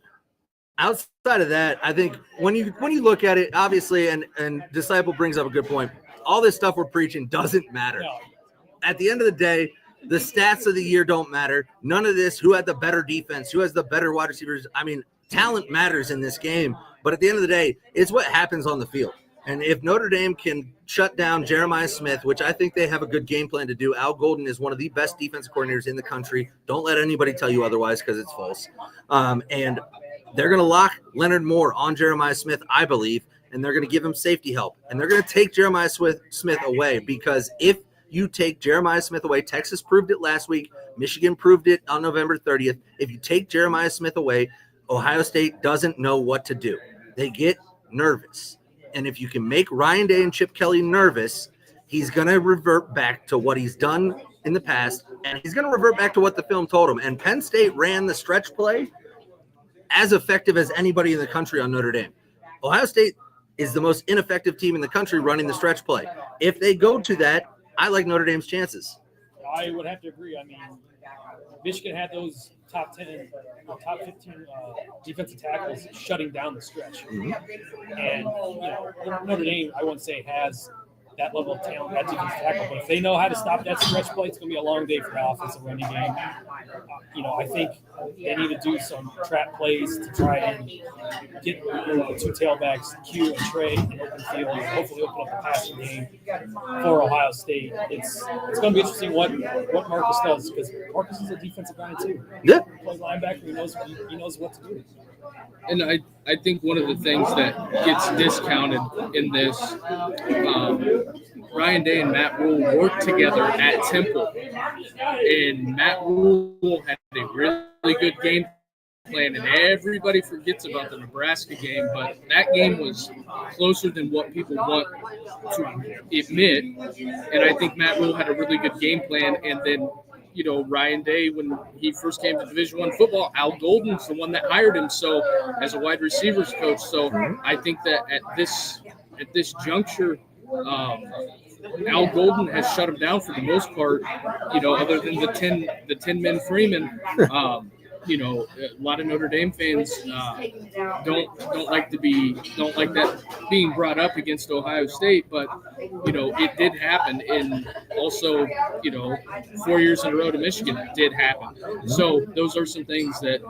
outside of that, I think when you look at it, obviously, and Disciple brings up a good point, all this stuff we're preaching doesn't matter. At the end of the day, the stats of the year don't matter. None of this, who had the better defense, who has the better wide receivers. I mean, talent matters in this game. But at the end of the day, it's what happens on the field. And if Notre Dame can shut down Jeremiah Smith, which I think they have a good game plan to do, Al Golden is one of the best defensive coordinators in the country. Don't let anybody tell you otherwise because it's false. And they're going to lock Leonard Moore on Jeremiah Smith, I believe, and they're going to give him safety help. And they're going to take Jeremiah Smith away because if you take Jeremiah Smith away, Texas proved it last week, Michigan proved it on November 30th. If you take Jeremiah Smith away, Ohio State doesn't know what to do. They get nervous. And if you can make Ryan Day and Chip Kelly nervous, he's going to revert back to what he's done in the past, and he's going to revert back to what the film told him. And Penn State ran the stretch play as effective as anybody in the country on Notre Dame. Ohio State is the most ineffective team in the country running the stretch play. If they go to that, I like Notre Dame's chances. I would have to agree. I mean, Michigan had those top 10, top 15 defensive tackles shutting down the stretch. Mm-hmm. And, Notre Dame, I wouldn't say has that level of talent, that defensive tackle, but if they know how to stop that stretch play, it's going to be a long day for the offensive running game. I think they need to do some trap plays to try and get the two tailbacks, Q and Trey, in open field, and hopefully open up the passing game for Ohio State. It's going to be interesting what Marcus does, because Marcus is a defensive guy too. Yeah, he plays linebacker. He knows what to do. And I think one of the things that gets discounted in this, Ryan Day and Matt Rule worked together at Temple. And Matt Rule had a really good game plan, and everybody forgets about the Nebraska game, but that game was closer than what people want to admit. And I think Matt Rule had a really good game plan. And then, Ryan Day, when he first came to Division I football, Al Golden's the one that hired him. So as a wide receivers coach, so I think that at this juncture, Al Golden has shut him down for the most part. Other than the 10-man Freeman. A lot of Notre Dame fans don't like that being brought up against Ohio State, but it did happen. And also, 4 years in a row to Michigan, it did happen. So those are some things that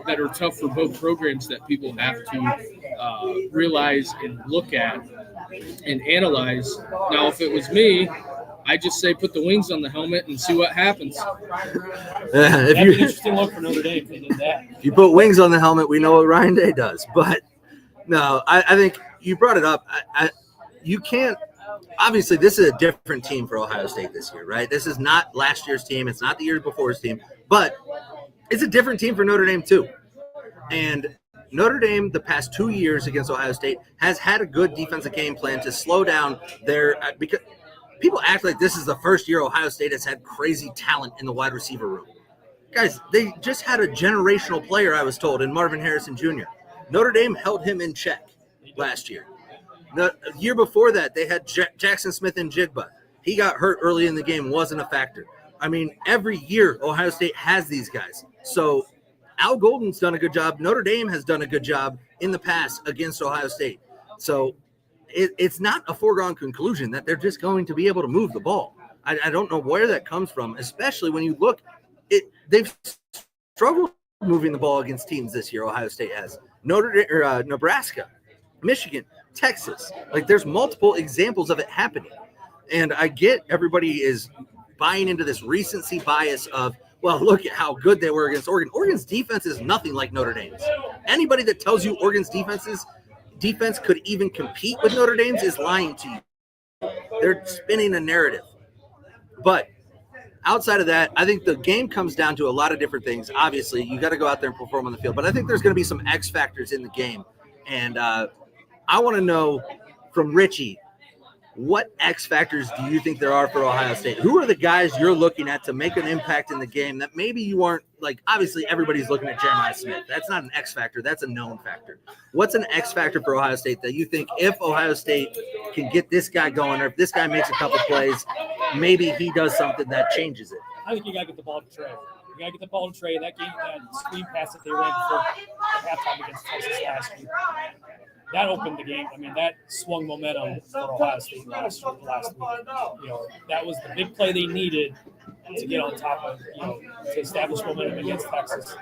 that are tough for both programs that people have to realize and look at and analyze. Now, if it was me, I just say put the wings on the helmet and see what happens. That'd be an interesting look for Notre Dame if they did that. If you put wings on the helmet, we know what Ryan Day does. But no, I think you brought it up. You can't – obviously, this is a different team for Ohio State this year, right? This is not last year's team. It's not the year before's team. But it's a different team for Notre Dame too. And Notre Dame, the past 2 years against Ohio State, has had a good defensive game plan to slow down their – because – people act like this is the first year Ohio State has had crazy talent in the wide receiver room. Guys, they just had a generational player, I was told, in Marvin Harrison Jr. Notre Dame held him in check last year. The year before that, they had Jackson Smith and Jigba. He got hurt early in the game, wasn't a factor. I mean, every year Ohio State has these guys. So Al Golden's done a good job. Notre Dame has done a good job in the past against Ohio State. So it's not a foregone conclusion that they're just going to be able to move the ball. I don't know where that comes from, especially when you look. They've struggled moving the ball against teams this year. Ohio State has Nebraska, Michigan, Texas. Like there's multiple examples of it happening, and I get everybody is buying into this recency bias of, well, look at how good they were against Oregon. Oregon's defense is nothing like Notre Dame's. Anybody that tells you Oregon's defense could even compete with Notre Dame's is lying to you. They're spinning a narrative. But outside of that, I think the game comes down to a lot of different things. Obviously, you got to go out there and perform on the field. But I think there's going to be some X factors in the game. And I want to know from Richie, what X factors do you think there are for Ohio State? Who are the guys you're looking at to make an impact in the game that maybe you aren't like? Obviously, everybody's looking at Jeremiah Smith. That's not an X factor. That's a known factor. What's an X factor for Ohio State that you think if Ohio State can get this guy going, or if this guy makes a couple plays, maybe he does something that changes it? I think you got to get the ball to Trey. You got to get the ball to Trey. That game, that screen pass that they ran before halftime against Texas last year, that opened the game. I mean, that swung momentum for Ohio State last week. That was the big play they needed to get on top of, to establish momentum against Texas.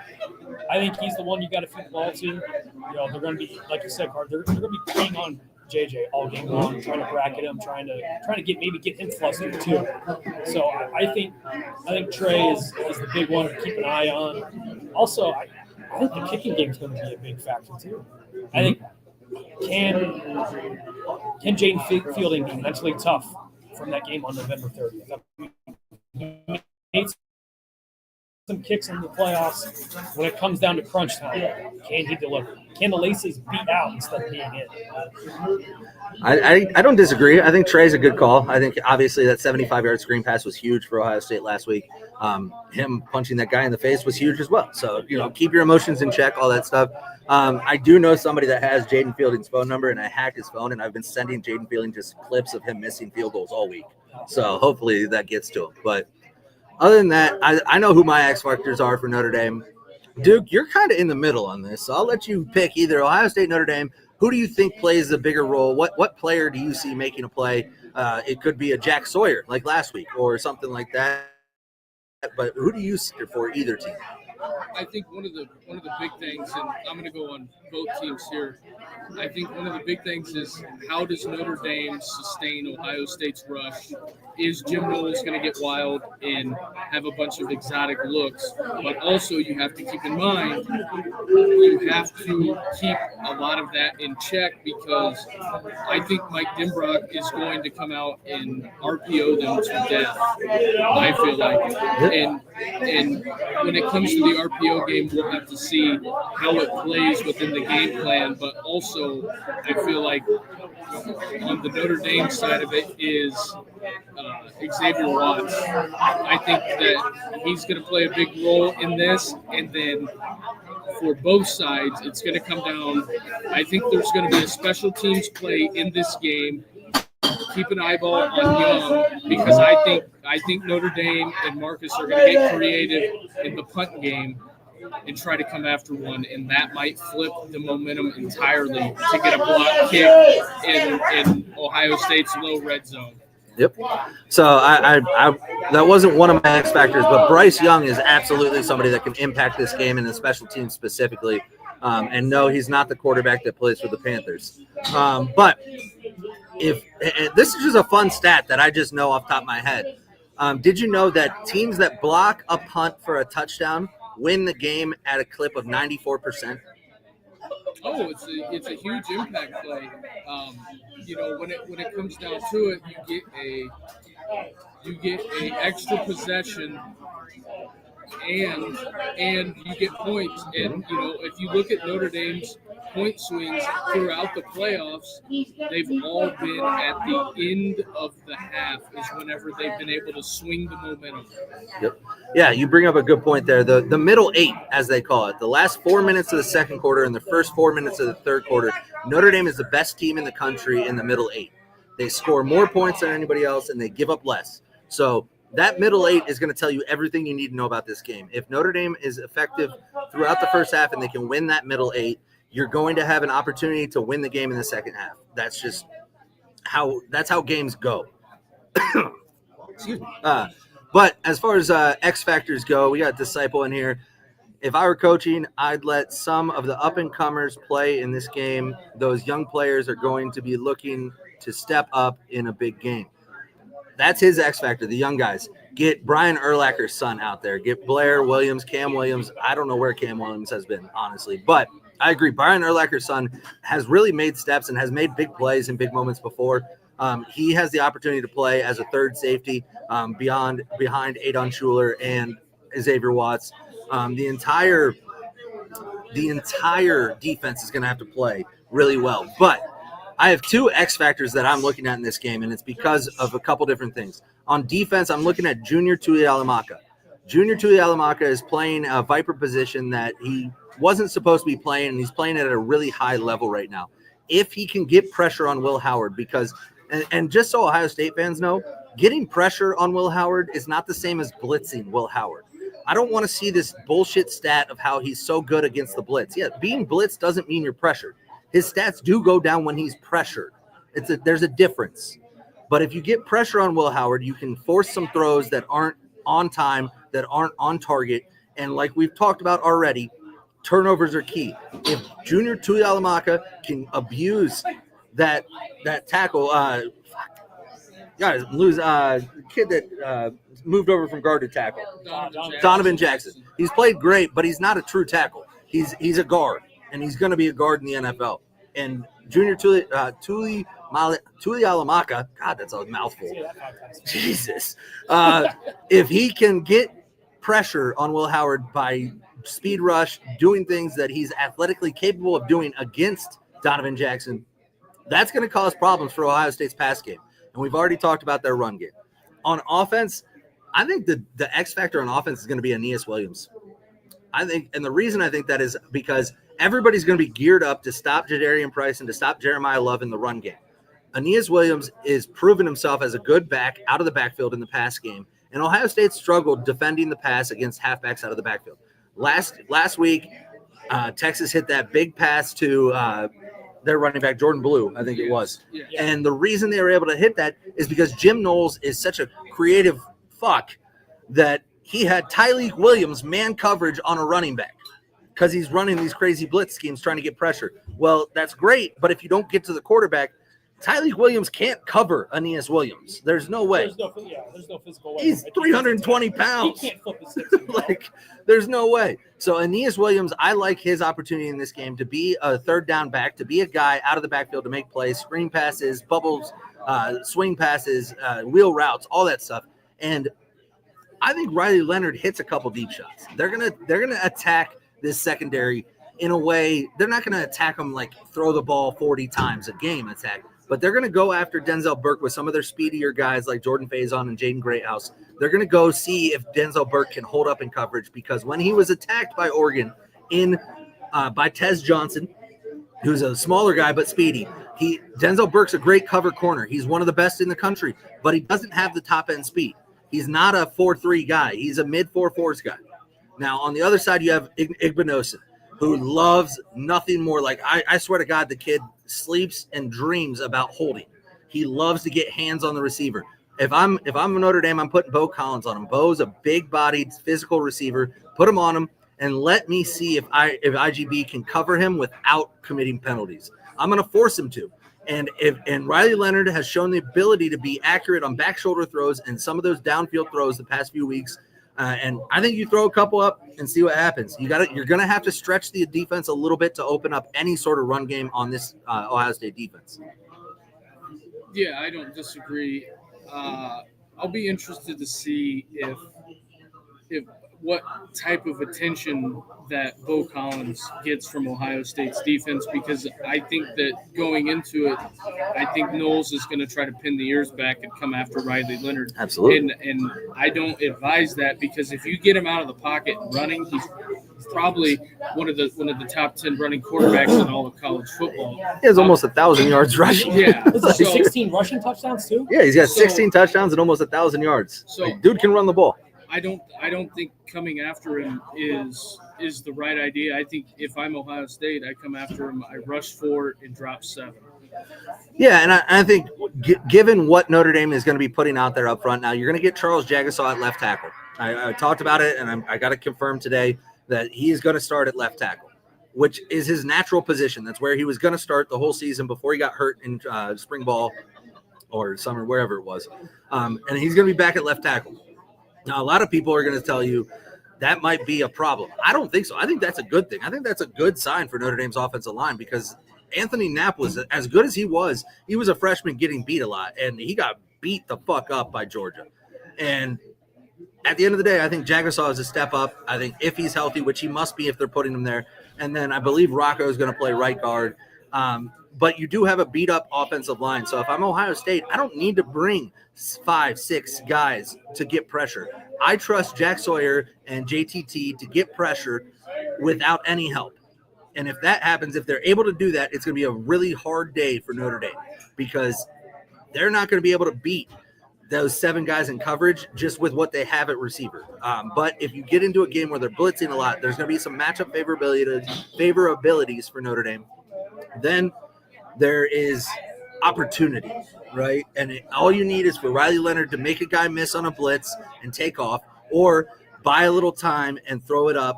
I think he's the one you got to feed the ball to. They're going to be, like you said, Card, they're going to be keying on JJ all game long, trying to bracket him, trying to get him flustered too. So I think Trey is the big one to keep an eye on. Also, I think the kicking game is going to be a big factor too. I think can Jaden Fielding be mentally tough from that game on November 30th? He made some kicks in the playoffs. When it comes down to crunch time, can he deliver? Can the laces beat out instead of being in? I don't disagree. I think Trey's a good call. I think obviously that 75-yard screen pass was huge for Ohio State last week. Him punching that guy in the face was huge as well. So, keep your emotions in check, all that stuff. I do know somebody that has Jaden Fielding's phone number, and I hacked his phone, and I've been sending Jaden Fielding just clips of him missing field goals all week. So hopefully that gets to him. But other than that, I know who my X factors are for Notre Dame. Duke, you're kind of in the middle on this, so I'll let you pick either Ohio State, Notre Dame. Who do you think plays a bigger role? What player do you see making a play? It could be a Jack Sawyer like last week or something like that. But who do you see for either team? I think one of the big things, and I'm going to go on both teams here. I think one of the big things is how does Notre Dame sustain Ohio State's rush? Is Jim Knowles going to get wild and have a bunch of exotic looks? But also you have to keep in mind you have to keep a lot of that in check because I think Mike Dimbrock is going to come out and RPO them to death. I feel like, and when it comes to the RPO game, we'll have to see how it plays within the game plan. But also, I feel like on the Notre Dame side of it is Xavier Watts. I think that he's going to play a big role in this, and then for both sides, it's going to come down. I think there's going to be a special teams play in this game. Keep an eyeball on Young because I think Notre Dame and Marcus are going to get creative in the punt game and try to come after one, and that might flip the momentum entirely to get a block kick in Ohio State's low red zone. Yep. So I that wasn't one of my X factors, but Bryce Young is absolutely somebody that can impact this game and the special teams specifically. And no, he's not the quarterback that plays for the Panthers. But if this is just a fun stat that I just know off the top of my head. Did you know that teams that block a punt for a touchdown win the game at a clip of 94%? Oh, it's a huge impact play. When it comes down to it, you get a extra possession, and you get points. And if you look at Notre Dame's point swings throughout the playoffs, they've all been at the end of the half is whenever they've been able to swing the momentum. Yep. Yeah, you bring up a good point there. The middle eight, as they call it, the last 4 minutes of the second quarter and the first 4 minutes of the third quarter, Notre Dame is the best team in the country in the middle eight. They score more points than anybody else, and they give up less. So that middle eight is going to tell you everything you need to know about this game. If Notre Dame is effective throughout the first half and they can win that middle eight, you're going to have an opportunity to win the game in the second half. That's just how games go. Excuse me. But as far as X factors go, we got Disciple in here. If I were coaching, I'd let some of the up-and-comers play in this game. Those young players are going to be looking to step up in a big game. That's his X factor, the young guys. Get Brian Urlacher's son out there. Get Blair Williams, Cam Williams. I don't know where Cam Williams has been, honestly. But I agree. Brian Urlacher's son has really made steps and has made big plays in big moments before. He has the opportunity to play as a third safety behind Adon Schuler and Xavier Watts. The entire defense is going to have to play really well. But I have two X factors that I'm looking at in this game, and it's because of a couple different things. On defense, I'm looking at Junior Tuihalamaka. Junior Tuihalamaka is playing a Viper position that he wasn't supposed to be playing, and he's playing at a really high level right now. If he can get pressure on Will Howard, because and just so Ohio State fans know, getting pressure on Will Howard is not the same as blitzing Will Howard. I don't want to see this bullshit stat of how he's so good against the blitz. Yeah, being blitzed doesn't mean you're pressured. His stats do go down when he's pressured. There's a difference. But if you get pressure on Will Howard, you can force some throws that aren't on time, that aren't on target. And like we've talked about already, turnovers are key. If Junior Tuihalamaka can abuse that tackle, kid that moved over from guard to tackle, Donovan Jackson. He's played great, but he's not a true tackle. He's a guard, and he's going to be a guard in the NFL. And Junior Tuihalamaka, God, that's a mouthful. Jesus. If he can get pressure on Will Howard by speed rush, doing things that he's athletically capable of doing against Donovan Jackson, that's going to cause problems for Ohio State's pass game. And we've already talked about their run game. On offense, I think the X factor on offense is going to be Aeneas Williams. And the reason I think that is because everybody's going to be geared up to stop Jadarian Price and to stop Jeremiah Love in the run game. Aeneas Williams is proven himself as a good back out of the backfield in the pass game, and Ohio State struggled defending the pass against halfbacks out of the backfield. Last week, Texas hit that big pass to their running back, Jordan Blue, I think it was. Yeah. And the reason they were able to hit that is because Jim Knowles is such a creative fuck that he had Tyleik Williams man coverage on a running back because he's running these crazy blitz schemes trying to get pressure. Well, that's great, but if you don't get to the quarterback, Tyleik Williams can't cover Aeneas Williams. There's no way. There's no physical way. He's 320 pounds. He can't flip his hips. There's no way. So Aeneas Williams, I like his opportunity in this game to be a third down back, to be a guy out of the backfield to make plays, screen passes, bubbles, swing passes, wheel routes, all that stuff. And I think Riley Leonard hits a couple deep shots. They're gonna attack this secondary in a way. They're not gonna attack them like throw the ball 40 times a game attack, but they're gonna go after Denzel Burke with some of their speedier guys like Jordan Faison and Jaden Greathouse. They're gonna go see if Denzel Burke can hold up in coverage, because when he was attacked by Oregon by Tez Johnson, who's a smaller guy but speedy, Denzel Burke's a great cover corner. He's one of the best in the country, but he doesn't have the top end speed. He's not a 4.3 guy. He's a mid 4.4s guy. Now, on the other side, you have Igbinosun, who loves nothing more. Like, I swear to God, the kid sleeps and dreams about holding. He loves to get hands on the receiver. If I'm Notre Dame, I'm putting Bo Collins on him. Bo's a big-bodied, physical receiver. Put him on him, and let me see if IGB can cover him without committing penalties. I'm going to force him to. And Riley Leonard has shown the ability to be accurate on back shoulder throws and some of those downfield throws the past few weeks. And I think you throw a couple up and see what happens. You're going to have to stretch the defense a little bit to open up any sort of run game on this Ohio State defense. Yeah, I don't disagree. I'll be interested to see if what type of attention that Bo Collins gets from Ohio State's defense, because I think that going into it, I think Knowles is going to try to pin the ears back and come after Riley Leonard. Absolutely. And I don't advise that, because if you get him out of the pocket and running, he's probably one of the top 10 running quarterbacks in all of college football. He has almost 1,000 yards rushing. Yeah. Is it 16 rushing touchdowns too? Yeah, he's got 16 touchdowns and almost 1,000 yards. So like, dude can run the ball. I don't think coming after him is the right idea. I think if I'm Ohio State, I come after him, I rush 4 and drop 7. Yeah, and I think given what Notre Dame is going to be putting out there up front now, you're going to get Charles Jagasaw at left tackle. I talked about it, and I got to confirm today that he is going to start at left tackle, which is his natural position. That's where he was going to start the whole season before he got hurt in spring ball or summer, wherever it was. And he's going to be back at left tackle. Now, a lot of people are going to tell you that might be a problem. I don't think so. I think that's a good thing. I think that's a good sign for Notre Dame's offensive line, because Anthony Knapp was as good as he was a freshman getting beat a lot, and he got beat the fuck up by Georgia. And at the end of the day, I think Jagasaw is a step up. I think if he's healthy, which he must be if they're putting him there, and then I believe Rocco is going to play right guard. But you do have a beat-up offensive line. So if I'm Ohio State, I don't need to bring 5-6 guys to get pressure. I trust Jack Sawyer and JTT to get pressure without any help. And if that happens, if they're able to do that, it's going to be a really hard day for Notre Dame, because they're not going to be able to beat those 7 guys in coverage just with what they have at receiver. But if you get into a game where they're blitzing a lot, there's going to be some matchup favorabilities for Notre Dame. Then there is opportunity, right? And all you need is for Riley Leonard to make a guy miss on a blitz and take off, or buy a little time and throw it up,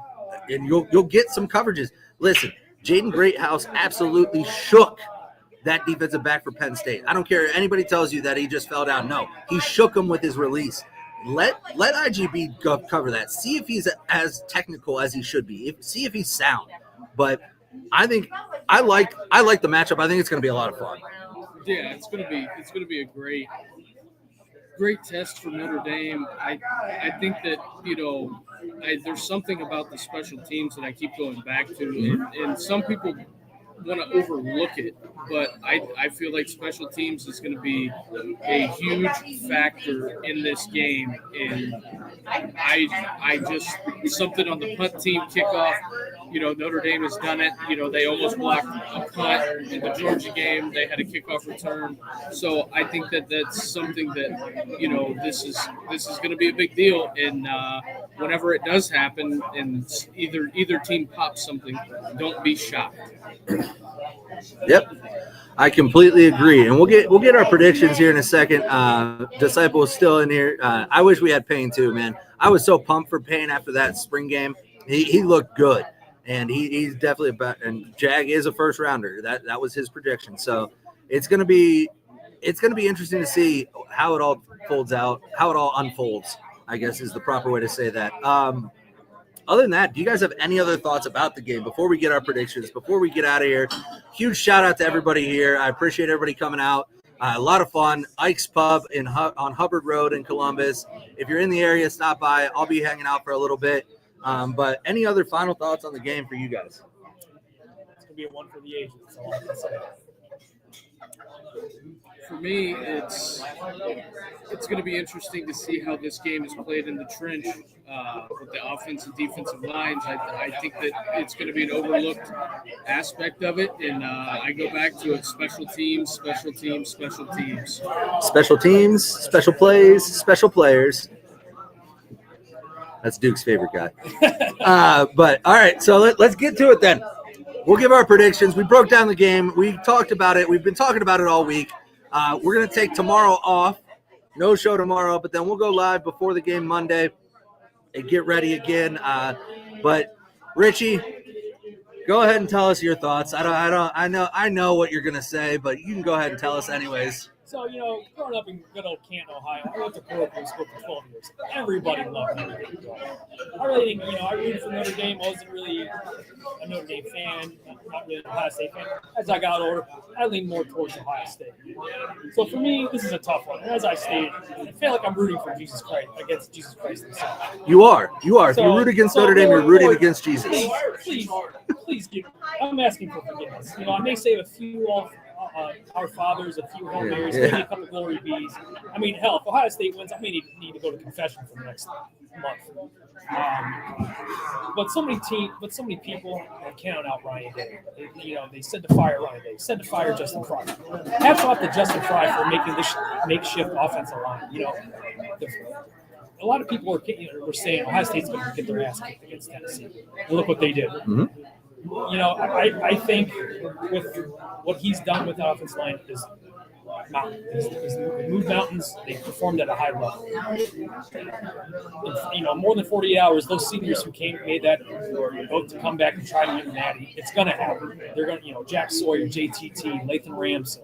and you'll get some coverages. Listen, Jaden Greathouse absolutely shook that defensive back for Penn State. I don't care if anybody tells you that he just fell down. No, he shook him with his release. Let IGB cover that. See if he's as technical as he should be. See if he's sound. But I think I like the matchup. I think it's going to be a lot of fun. Yeah, it's going to be a great test for Notre Dame. I think that, there's something about the special teams that I keep going back to, and some people want to overlook it, but I feel like special teams is going to be a huge factor in this game. And I just something on the punt team kickoff. Notre Dame has done it. They almost blocked a punt in the Georgia game. They had a kickoff return. So I think that that's something that, this is going to be a big deal. And whenever it does happen and either team pops something, don't be shocked. Yep, I completely agree. And we'll get our predictions here in a second. Disciple is still in here. I wish we had Payne too, man. I was so pumped for Payne after that spring game. He looked good. And he's definitely and Jag is a first rounder. That was his prediction. So it's gonna be interesting to see how it all folds out, how it all unfolds, I guess is the proper way to say that. Other than that, do you guys have any other thoughts about the game before we get our predictions, before we get out of here? Huge shout out to everybody here. I appreciate everybody coming out. A lot of fun. Ike's Pub on Hubbard Road in Columbus. If you're in the area, stop by. I'll be hanging out for a little bit. But any other final thoughts on the game for you guys? It's going to be a one for the ages. That's all I can say. For me, it's going to be interesting to see how this game is played in the trench with the offensive and defensive lines. I think that it's going to be an overlooked aspect of it, and I go back to it: special teams, special teams, special teams. Special teams, special plays, special players. That's Duke's favorite guy. But all right, so let's get to it then. We'll give our predictions. We broke down the game. We talked about it. We've been talking about it all week. We're going to take tomorrow off. No show tomorrow, but then we'll go live before the game Monday and get ready again. But Richie, go ahead and tell us your thoughts. I know what you're going to say, but you can go ahead and tell us anyways. So, growing up in good old Canton, Ohio, I went to parochial school for 12 years. Everybody loved Notre Dame. I really didn't, I rooted for Notre Dame. I wasn't really a Notre Dame fan, not really an Ohio State fan. As I got older, I leaned more towards Ohio State. So for me, this is a tough one. And as I stated, I feel like I'm rooting for Jesus Christ, against Jesus Christ himself. You are. If you root against Notre Dame, you're rooting against Jesus. Please give. I'm asking for forgiveness. I may save a few off. Our fathers, a few Hail Marys, maybe a couple Glory B's. I mean, hell, if Ohio State wins, I may need to go to confession for the next month. But so many people are counting out Ryan Day. They said to fire Ryan Day, said to fire Justin Fry. Hats off to Justin Fry for making this makeshift offensive line. A lot of people were saying Ohio State's going to get their ass kicked against Tennessee. And look what they did. Mm-hmm. I think with what he's done with the offensive line is mountain. He's moved mountains. They performed at a high level. In, more than 48 hours, those seniors who made that vote to come back and try to win the Natty, it's going to happen. They're going to, Jack Sawyer, JTT, Lathan Ramsey,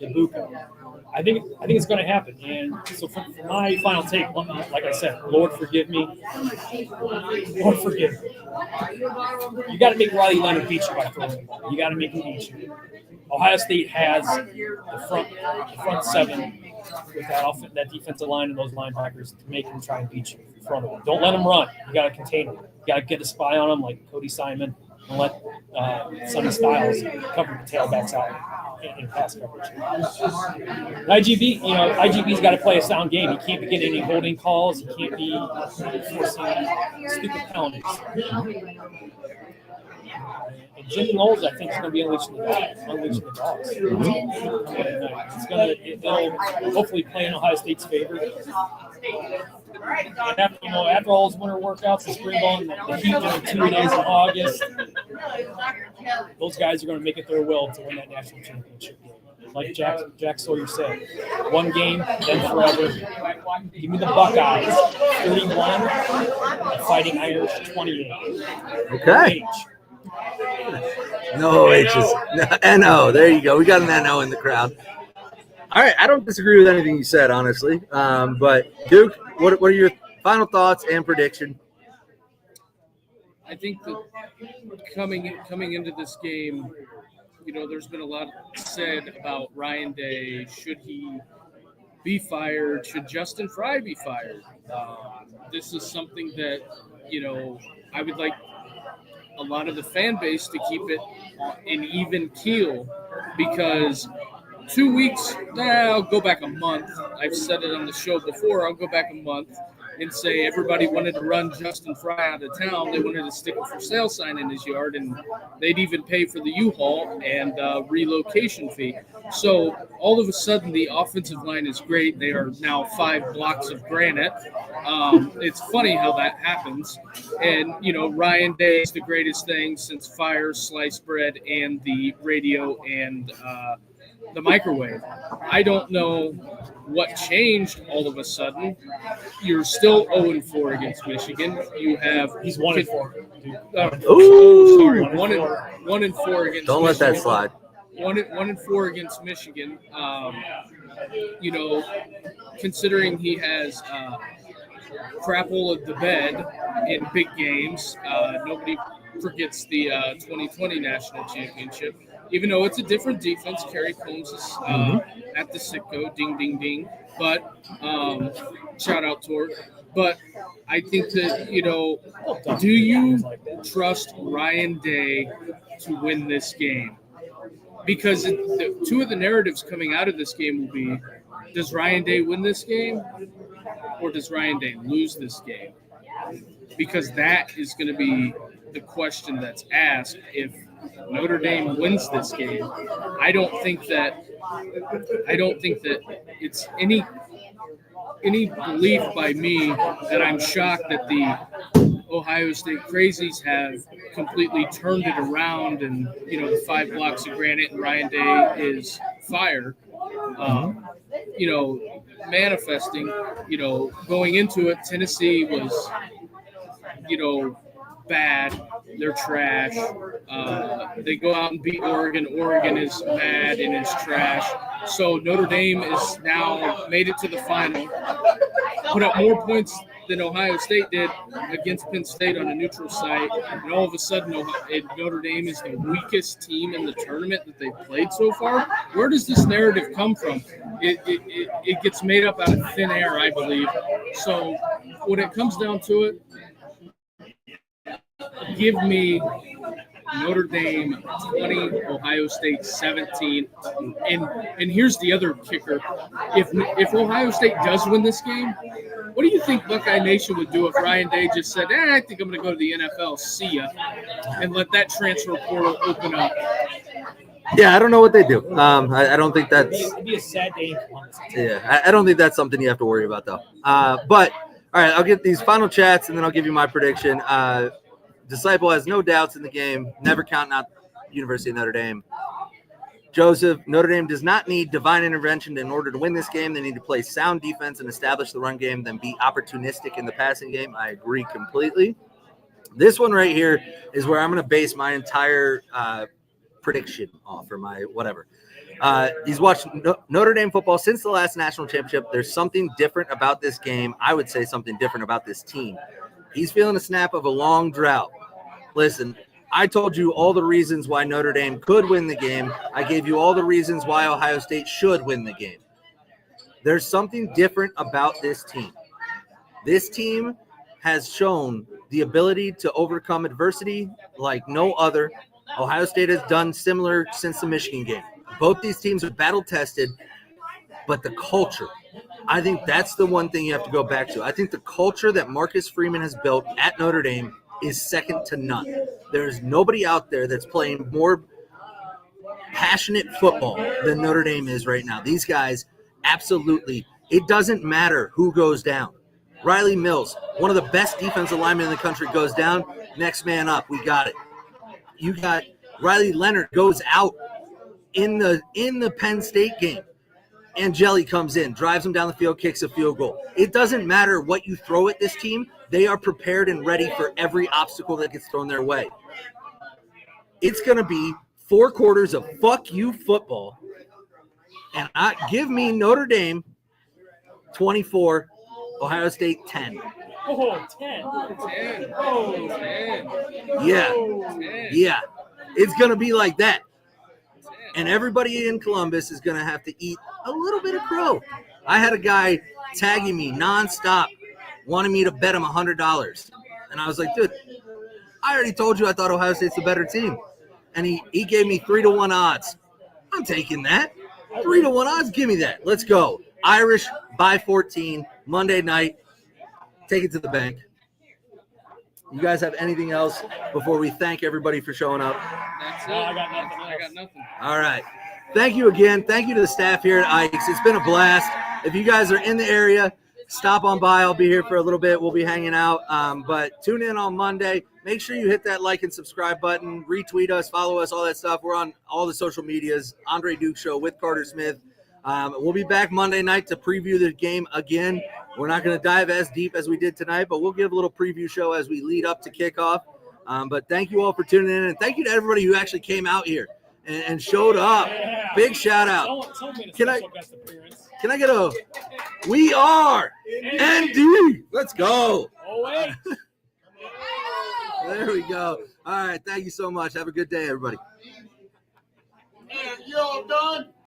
Ibuka. I think it's going to happen. And so for my final take, like I said, Lord forgive me. Lord forgive me. You got to make Riley Leonard beat you by throwing the ball. You got to make him beat you. Ohio State has the front seven with that defensive line and those linebackers to make him try and beat you in front of him. Don't let him run. You got to contain him. You got to get a spy on him like Cody Simon and let Sonny Styles cover the tailbacks out in pass coverage. IGB's got to play a sound game. He can't be getting any holding calls. He can't be forcing stupid penalties. And Jimmy Knowles, I think, is going to be unleashing the dogs. It'll hopefully play in Ohio State's favor. And after all his winter workouts, the spring ball, and the heat during 2 days in August, those guys are going to make it their will to win that national championship game. Like Jack Sawyer said, one game, then forever. Give me the Buckeyes, 31, and Fighting Irish, 28. Okay. No H's. NO. There you go. We got an NO in the crowd. All right. I don't disagree with anything you said, honestly. But Duke, what are your final thoughts and prediction? I think that coming into this game, there's been a lot said about Ryan Day. Should he be fired? Should Justin Fry be fired? This is something that, I would like a lot of the fan base to keep it an even keel, because 2 weeks, I'll go back a month. I've said it on the show before. I'll go back a month and say everybody wanted to run Justin Fry out of town. They wanted to stick a for sale sign in his yard, and they'd even pay for the U-Haul and relocation fee. So all of a sudden, the offensive line is great. They are now 5 blocks of granite. It's funny how that happens. And, Ryan Day is the greatest thing since fire, sliced bread, and the radio and the microwave. I don't know what changed all of a sudden. You're still 0-4 against Michigan. You have he's 1-4. Sorry, 1-4 against. Don't let that slide. 1-4 against Michigan. Considering he has Crapola the bed in big games, nobody forgets the 2020 national championship. even though it's a different defense. Kerry Combs is at the Sitco, ding, ding, ding. But shout out to her. But I think that, do you trust Ryan Day to win this game? Because two of the narratives coming out of this game will be, does Ryan Day win this game or does Ryan Day lose this game? Because that is going to be the question that's asked if Notre Dame wins this game. I don't think that it's any belief by me that I'm shocked that the Ohio State crazies have completely turned it around and, the 5 blocks of granite and Ryan Day is fire. Manifesting, going into it, Tennessee was, bad. They're trash. They go out and beat Oregon. Oregon is bad and is trash. So Notre Dame is now made it to the final, put up more points than Ohio State did against Penn State on a neutral site. And all of a sudden, Notre Dame is the weakest team in the tournament that they've played so far. Where does this narrative come from? It gets made up out of thin air, I believe. So when it comes down to it, give me Notre Dame 20, Ohio State 17. And here's the other kicker. If Ohio State does win this game, what do you think Buckeye Nation would do if Ryan Day just said, I think I'm going to go to the NFL, see ya, and let that transfer portal open up? Yeah, I don't know what they do. I don't think that's – It'd be a sad day in Columbus. Yeah, I don't think that's something you have to worry about, though. But, all right, I'll get these final chats, and then I'll give you my prediction. Disciple has no doubts in the game, never counting out University of Notre Dame. Joseph, Notre Dame does not need divine intervention in order to win this game. They need to play sound defense and establish the run game, then be opportunistic in the passing game. I agree completely. This one right here is where I'm going to base my entire prediction off, or my whatever. He's watched Notre Dame football since the last national championship. There's something different about this game. I would say something different about this team. He's feeling a snap of a long drought. Listen, I told you all the reasons why Notre Dame could win the game. I gave you all the reasons why Ohio State should win the game. There's something different about this team. This team has shown the ability to overcome adversity like no other. Ohio State has done similar since the Michigan game. Both these teams are battle-tested, but the culture, I think that's the one thing you have to go back to. I think the culture that Marcus Freeman has built at Notre Dame is second to none. There's nobody out there that's playing more passionate football than Notre Dame is right now. These guys, absolutely, it doesn't matter who goes down. Riley Mills, one of the best defensive linemen in the country, goes down. Next man up, we got it. You got Riley Leonard goes out in the Penn State game. Angeli comes in, drives him down the field, kicks a field goal. It doesn't matter what you throw at this team. They are prepared and ready for every obstacle that gets thrown their way. It's going to be 4 quarters of fuck you football. And give me Notre Dame 24, Ohio State 10. Oh, 10. Oh, 10. Yeah. Oh, 10. Yeah. It's going to be like that. And everybody in Columbus is going to have to eat a little bit of crow. I had a guy tagging me nonstop, wanting me to bet him $100. And I was like, dude, I already told you I thought Ohio State's the better team. And he gave me 3-1 odds. I'm taking that. 3-1 odds, give me that. Let's go. Irish by 14, Monday night. Take it to the bank. You guys have anything else before we thank everybody for showing up? That's it. No, I got nothing. I got nothing. All right. Thank you again. Thank you to the staff here at Ike's. It's been a blast. If you guys are in the area, stop on by. I'll be here for a little bit. We'll be hanging out. But tune in on Monday. Make sure you hit that like and subscribe button. Retweet us, follow us, all that stuff. We're on all the social medias. Andre Duke Show with Carter Smith. We'll be back Monday night to preview the game again. We're not going to dive as deep as we did tonight, but we'll give a little preview show as we lead up to kickoff. But thank you all for tuning in, and thank you to everybody who actually came out here and showed up. Yeah. Big shout out. Someone made a Can I- special guest appearance. Can I get a we are ND? Let's go. Oh, wait. There we go. All right. Thank you so much. Have a good day, everybody. And you're all done?